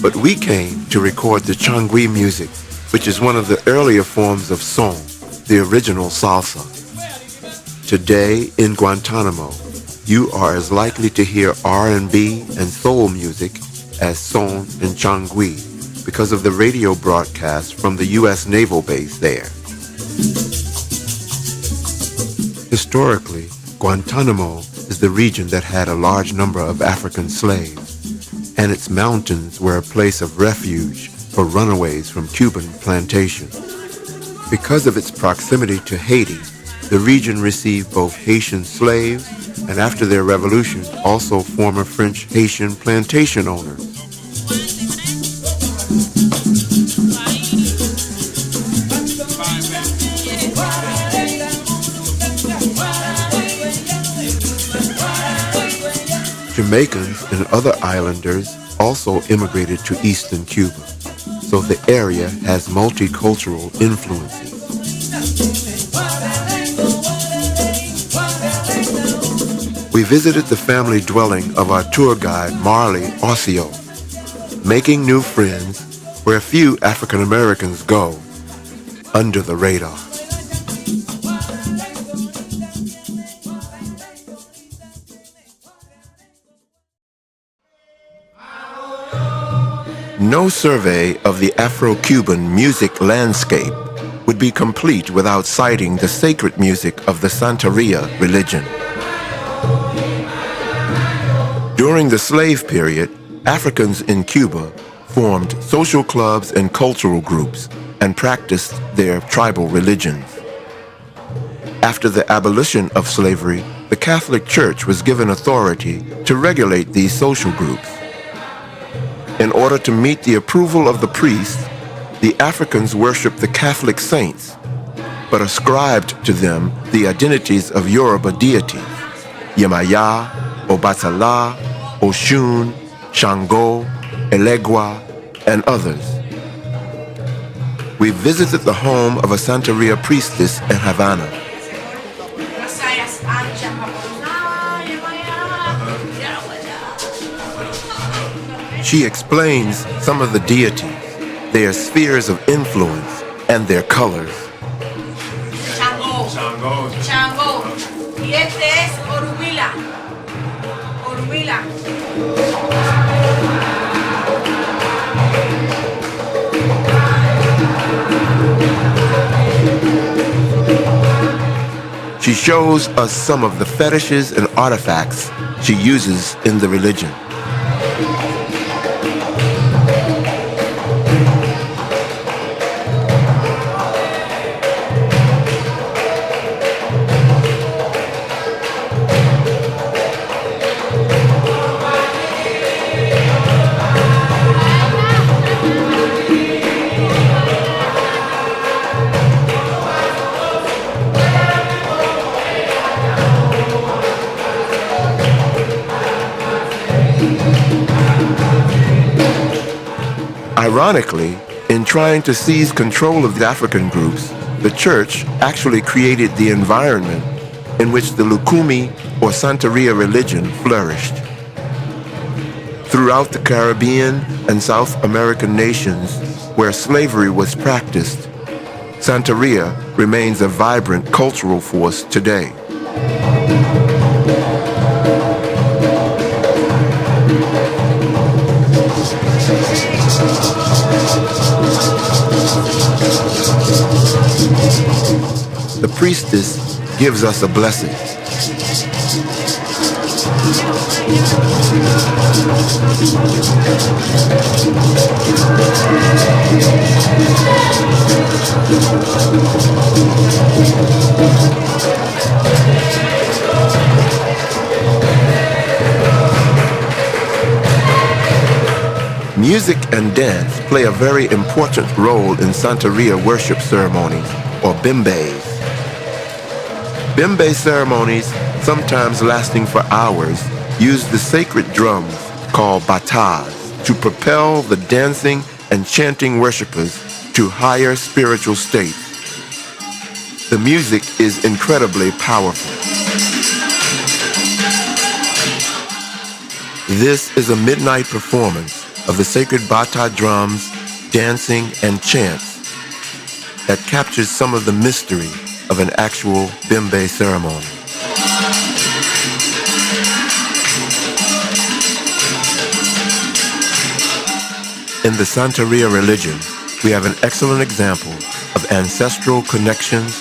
but we came to record the changui music, which is one of the earlier forms of son, the original salsa. Today in Guantanamo, you are as likely to hear R&B and soul music as son and changui because of the radio broadcast from the U.S. Naval Base there. Historically, Guantanamo is the region that had a large number of African slaves, and its mountains were a place of refuge for runaways from Cuban plantations. Because of its proximity to Haiti, the region received both Haitian slaves and after their revolution, also former French Haitian plantation owners. Jamaicans and other islanders also immigrated to eastern Cuba, so the area has multicultural influences. We visited the family dwelling of our tour guide, Marley Ossio, making new friends where few African Americans go, under the radar. No survey of the Afro-Cuban music landscape would be complete without citing the sacred music of the santería religion. During the slave period, Africans in Cuba formed social clubs and cultural groups and practiced their tribal religions. After the abolition of slavery, the Catholic Church was given authority to regulate these social groups. In order to meet the approval of the priests, the Africans worshiped the Catholic saints, but ascribed to them the identities of Yoruba deities, Yemaya, Obatala, Oshun, Shango, Elegua, and others. We visited the home of a santería priestess in Havana. She explains some of the deities, their spheres of influence, and their colors. Shango. Y este es Orumila. She shows us some of the fetishes and artifacts she uses in the religion. Ironically, in trying to seize control of the African groups, the church actually created the environment in which the Lukumi or Santería religion flourished. Throughout the Caribbean and South American nations where slavery was practiced, Santería remains a vibrant cultural force today. The priestess gives us a blessing. Music and dance play a very important role in Santería worship ceremonies, or bimbes. Bimbe ceremonies, sometimes lasting for hours, use the sacred drums, called batas, to propel the dancing and chanting worshipers to higher spiritual states. The music is incredibly powerful. This is a midnight performance of the sacred bata drums, dancing, and chants that captures some of the mystery of an actual bimbe ceremony. In the Santería religion, we have an excellent example of ancestral connections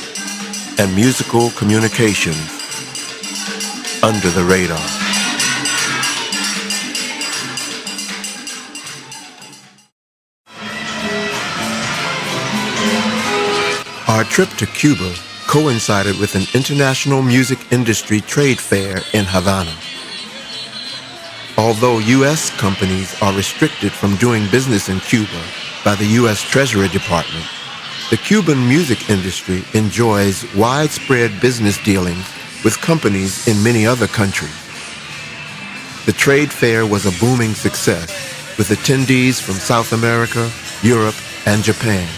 and musical communications under the radar. Our trip to Cuba coincided with an international music industry trade fair in Havana. Although U.S. companies are restricted from doing business in Cuba by the U.S. Treasury Department, the Cuban music industry enjoys widespread business dealings with companies in many other countries. The trade fair was a booming success, with attendees from South America, Europe, and Japan.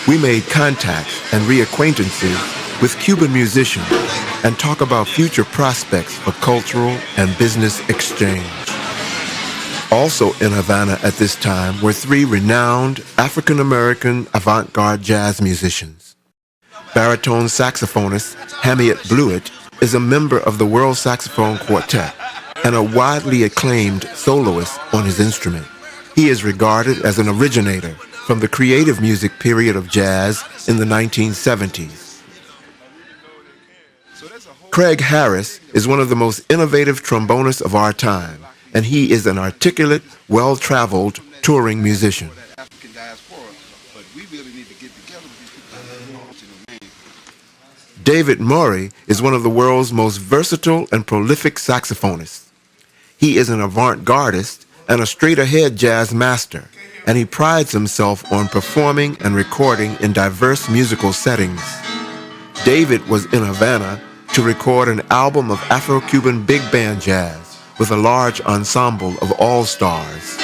We made contacts and reacquaintances with Cuban musicians and talk about future prospects for cultural and business exchange. Also in Havana at this time were three renowned African-American avant-garde jazz musicians. Baritone saxophonist Hamiet Blewett is a member of the World Saxophone Quartet and a widely acclaimed soloist on his instrument. He is regarded as an originator from the creative music period of jazz in the 1970s. Craig Harris is one of the most innovative trombonists of our time, and he is an articulate, well-traveled touring musician. David Murray is one of the world's most versatile and prolific saxophonists. He is an avant-gardist and a straight-ahead jazz master, and he prides himself on performing and recording in diverse musical settings. David was in Havana to record an album of Afro-Cuban big band jazz with a large ensemble of all-stars.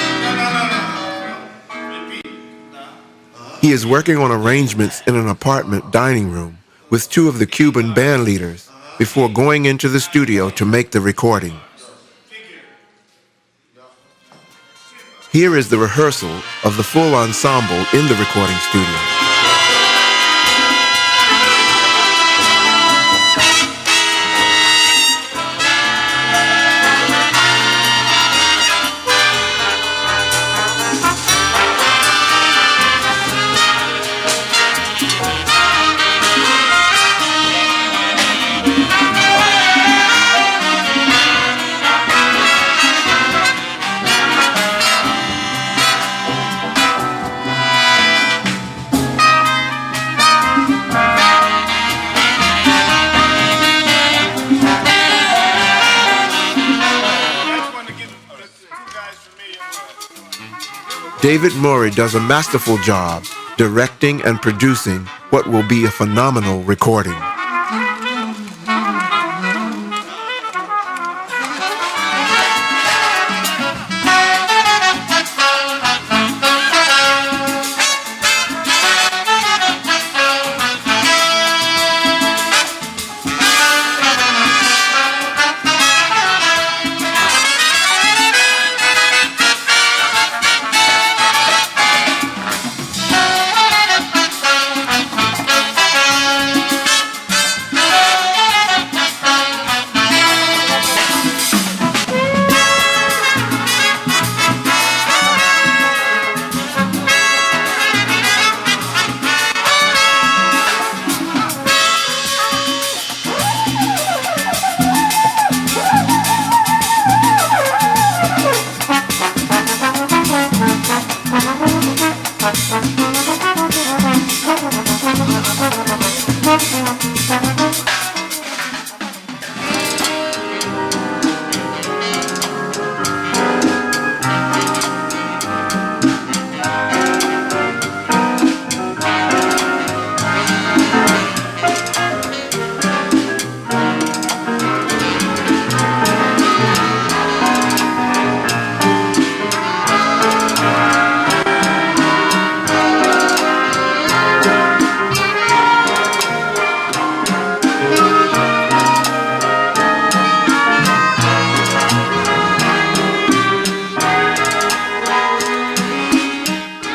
He is working on arrangements in an apartment dining room with two of the Cuban band leaders before going into the studio to make the recording. Here is the rehearsal of the full ensemble in the recording studio. David Murray does a masterful job directing and producing what will be a phenomenal recording.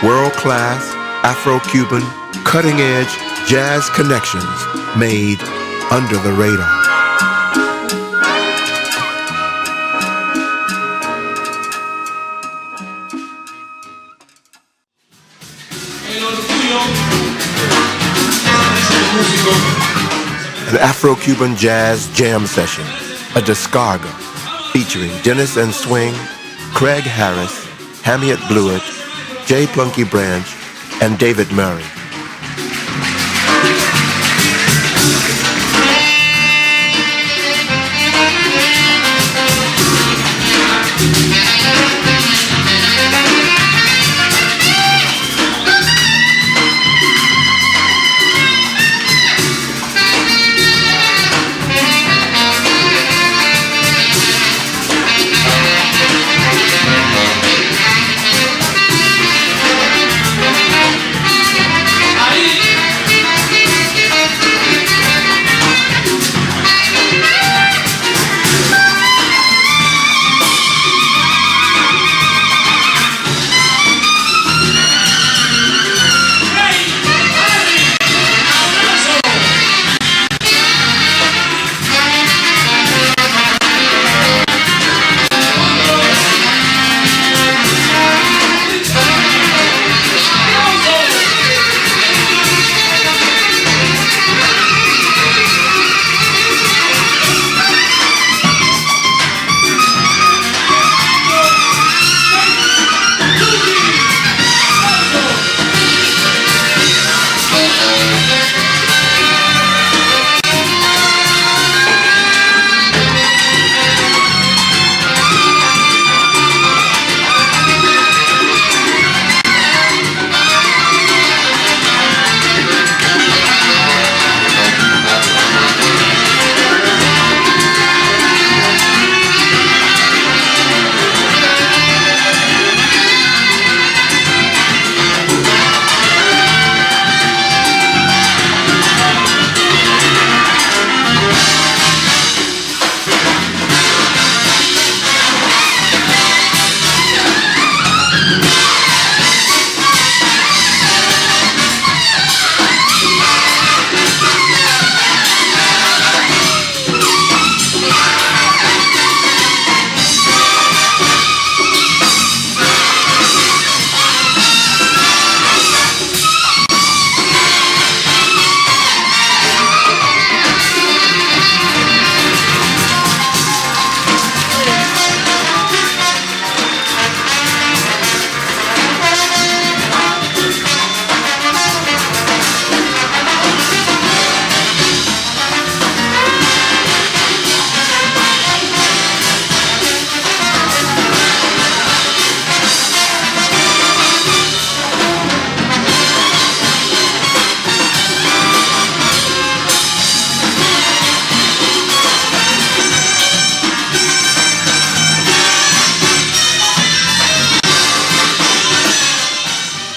World-class, Afro-Cuban, cutting-edge jazz connections made under the radar. An Afro-Cuban jazz jam session, a descarga, featuring Dennis and Swing, Craig Harris, Hamiet Blewett, J. Plunky Branch, and David Murray.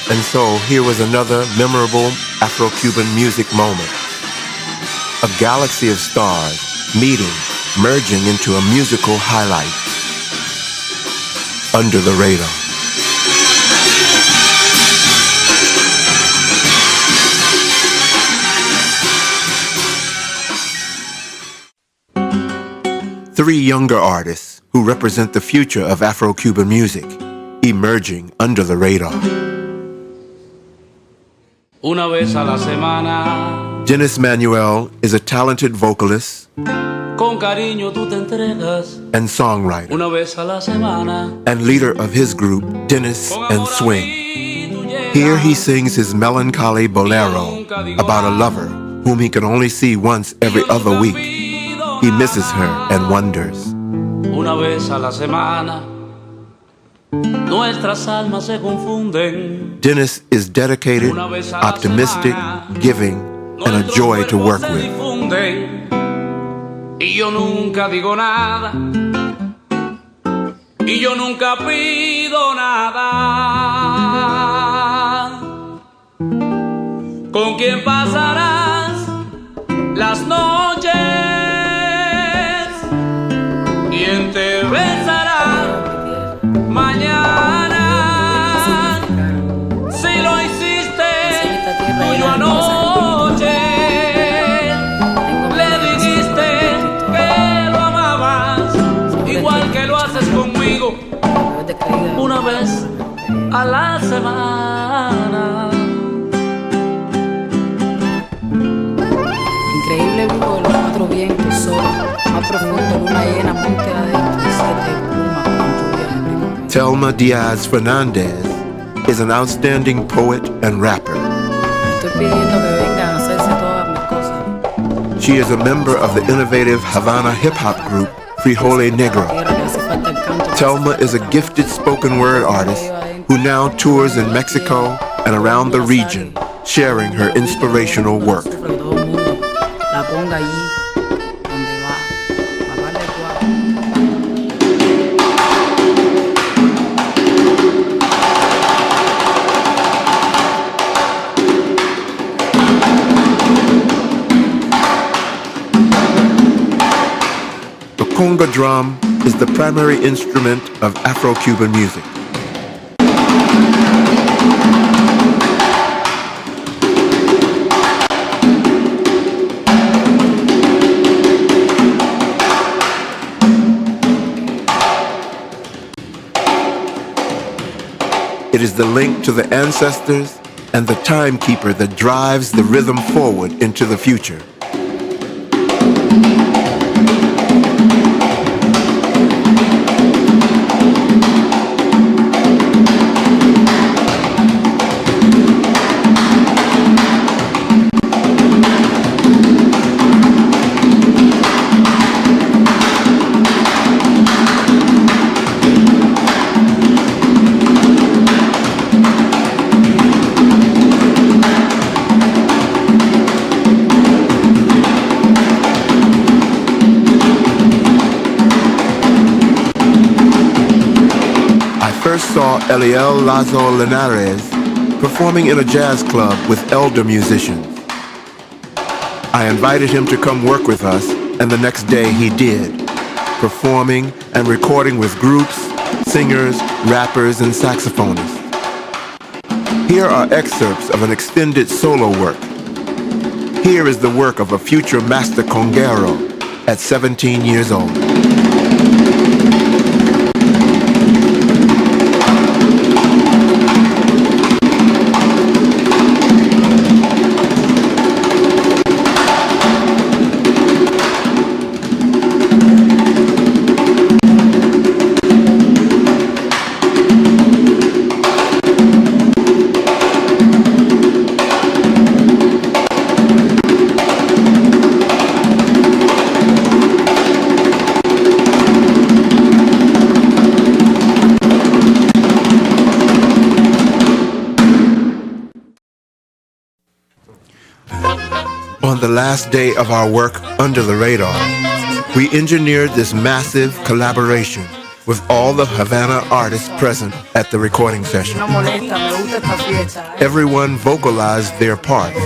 And so here was another memorable Afro-Cuban music moment. A galaxy of stars meeting, merging into a musical highlight. Under the radar. Three younger artists who represent the future of Afro-Cuban music, emerging under the radar. Una vez a la semana. Dennis Manuel is a talented vocalist Con cariño tú te entregas. and songwriter, Una vez a la semana. and leader of his group, Dennis and Swing. Here he sings his melancholy bolero about a lover whom he can only see once every other week. He misses her and wonders. Una vez a la semana, nuestras almas se confunden. Dennis is dedicated, optimistic, giving, and a joy to work with. Y yo nunca digo nada, y yo nunca pido nada. ¿Con quién pasarás las noches? ¿Quién te besará mañana? Si lo hiciste tuyo anoche, le dijiste que lo amabas, igual que lo haces conmigo, una vez a la semana. Increíble vivo de los cuatro vientos, sol, más profundo, luna llena, monte adentro, y 7 plumas con lluvia de primavera. Thelma Diaz Fernandez is an outstanding poet and rapper. Estoy pidiendo que vengan a hacerse todas mis cosas. She is a member of the innovative Havana hip-hop group Frijole Negro. Thelma is a gifted spoken word artist who now tours in Mexico and around the region, sharing her inspirational work. La ponga allí donde va, a darle cuatro. The conga drum is the primary instrument of Afro-Cuban music. It is the link to the ancestors and the timekeeper that drives the rhythm forward into the future. Saw Eliel Lazo Linares performing in a jazz club with elder musicians. I invited him to come work with us, and the next day he did, performing and recording with groups, singers, rappers, and saxophonists. Here are excerpts of an extended solo work. Here is the work of a future master conguero at 17 years old. On the last day of our work under the radar, we engineered this massive collaboration with all the Havana artists present at the recording session. Everyone vocalized their parts,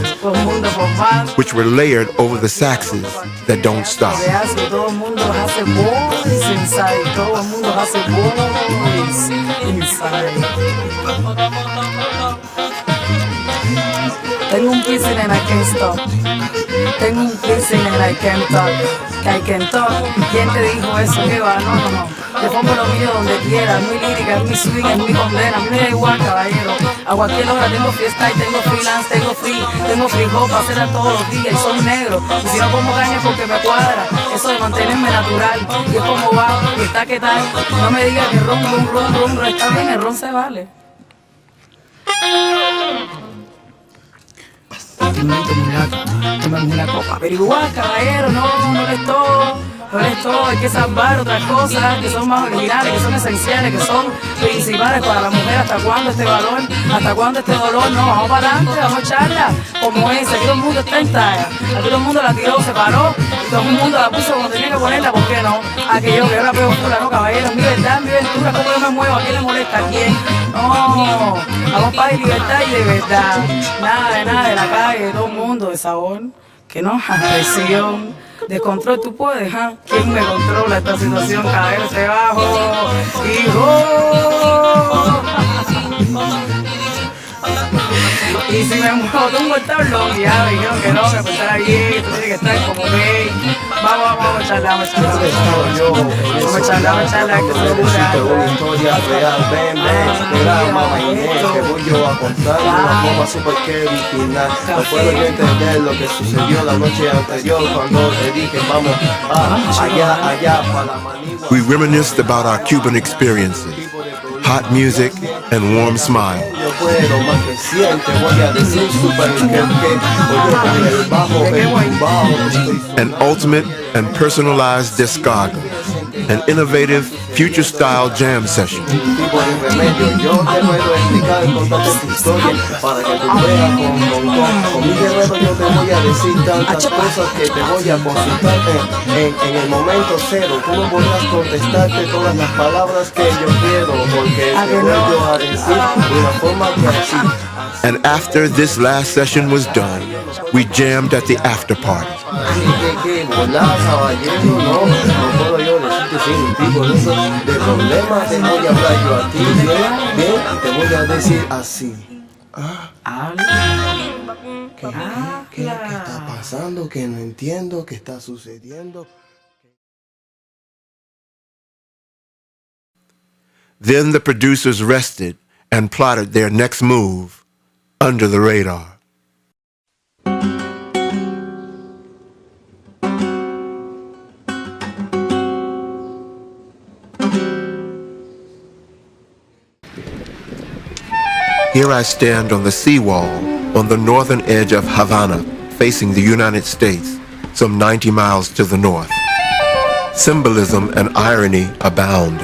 which were layered over the saxes that don't stop. Tengo un piercing and I can't stop. Tengo un piercing and I can't talk. I can talk. ¿Quién te dijo eso? ¿Qué va? No, no, no. Yo pongo lo mío donde quiera. Es muy lírica, es muy swing, es muy condena. A mí me da igual, caballero. A cualquier hora tengo fiesta y tengo freelance, tengo free hop para hacer a todos los días. Y soy negro. Y si no como caña porque me cuadra. Eso de mantenerme natural. Y es como va, y está que tal. No me digas que ron, está bien, el ron se vale. Tomemos una copa. Pero igual, caballero, no es todo. No es todo, hay que salvar otras cosas que son más originales, que son esenciales, que son principales para la mujer. ¿Hasta cuándo este valor? ¿Hasta cuándo este dolor? No, vamos para adelante, vamos a echarla como es. Aquí todo el mundo está en talla. Aquí todo el mundo la tiró, se paró. Y todo el mundo la puso como tenía que ponerla, ¿por qué no? Aquello que yo la pego sola, no, caballero. Mi verdad, mi ventura, ¿cómo yo me muevo? ¿A quién le molesta? ¿A quién? No, vamos para libertad y de verdad. Nada de la calle, de todo el mundo, de sabor. Que no, presión. De control tú puedes, ¿ah? ¿Quién me controla esta situación? Caballero, se bajo, hijo. Y si me muevo, tengo el tablón y ya me dijeron que no, que pues estar aquí, tú tienes que estar como gay. Vamos a charlar, vamos a charlar, que se una historia real, ven, mamá Inés, te voy yo a contar una forma súper que original. No puedo yo entender lo que sucedió la noche anterior cuando te dije vamos allá para la manigua. We reminisced about our Cuban experiences, hot music and warm smiles. An ultimate and personalized discography, an innovative, future-style jam session. And after this last session was done, we jammed at the after party. ¿Qué está pasando? Que no entiendo qué está sucediendo. Then the producers rested and plotted their next move under the radar. Here I stand on the seawall on the northern edge of Havana, facing the United States, some 90 miles to the north. Symbolism and irony abound.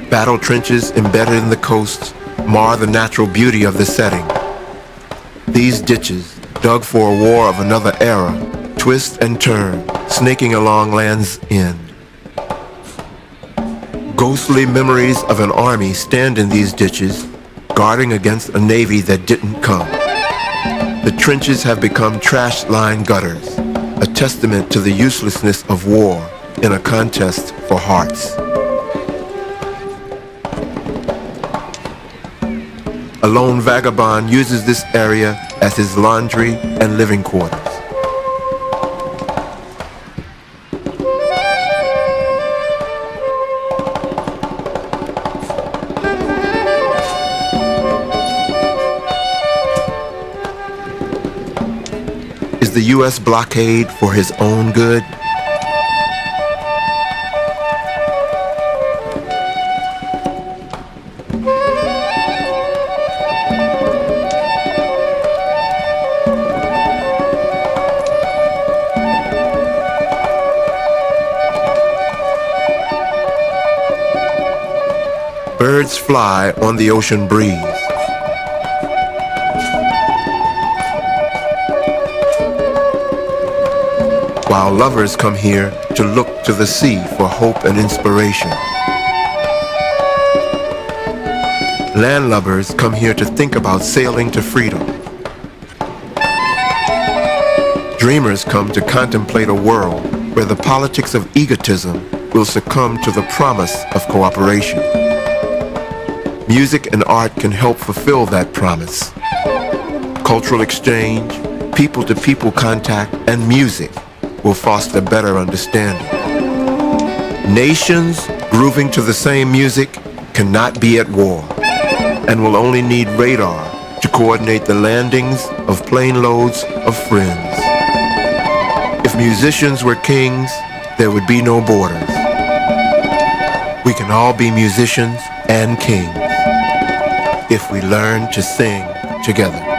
Battle trenches embedded in the coast mar the natural beauty of the setting. These ditches, dug for a war of another era, twist and turn, snaking along land's end. Ghostly memories of an army stand in these ditches, guarding against a navy that didn't come. The trenches have become trash-lined gutters, a testament to the uselessness of war in a contest for hearts. A lone vagabond uses this area as his laundry and living quarters. Is the U.S. blockade for his own good? Birds fly on the ocean breeze. While lovers come here to look to the sea for hope and inspiration. Landlubbers come here to think about sailing to freedom. Dreamers come to contemplate a world where the politics of egotism will succumb to the promise of cooperation. Music and art can help fulfill that promise. Cultural exchange, people-to-people contact, and music will foster better understanding. Nations grooving to the same music cannot be at war and will only need radar to coordinate the landings of plane loads of friends. If musicians were kings, there would be no borders. We can all be musicians and kings. if we learn to sing together.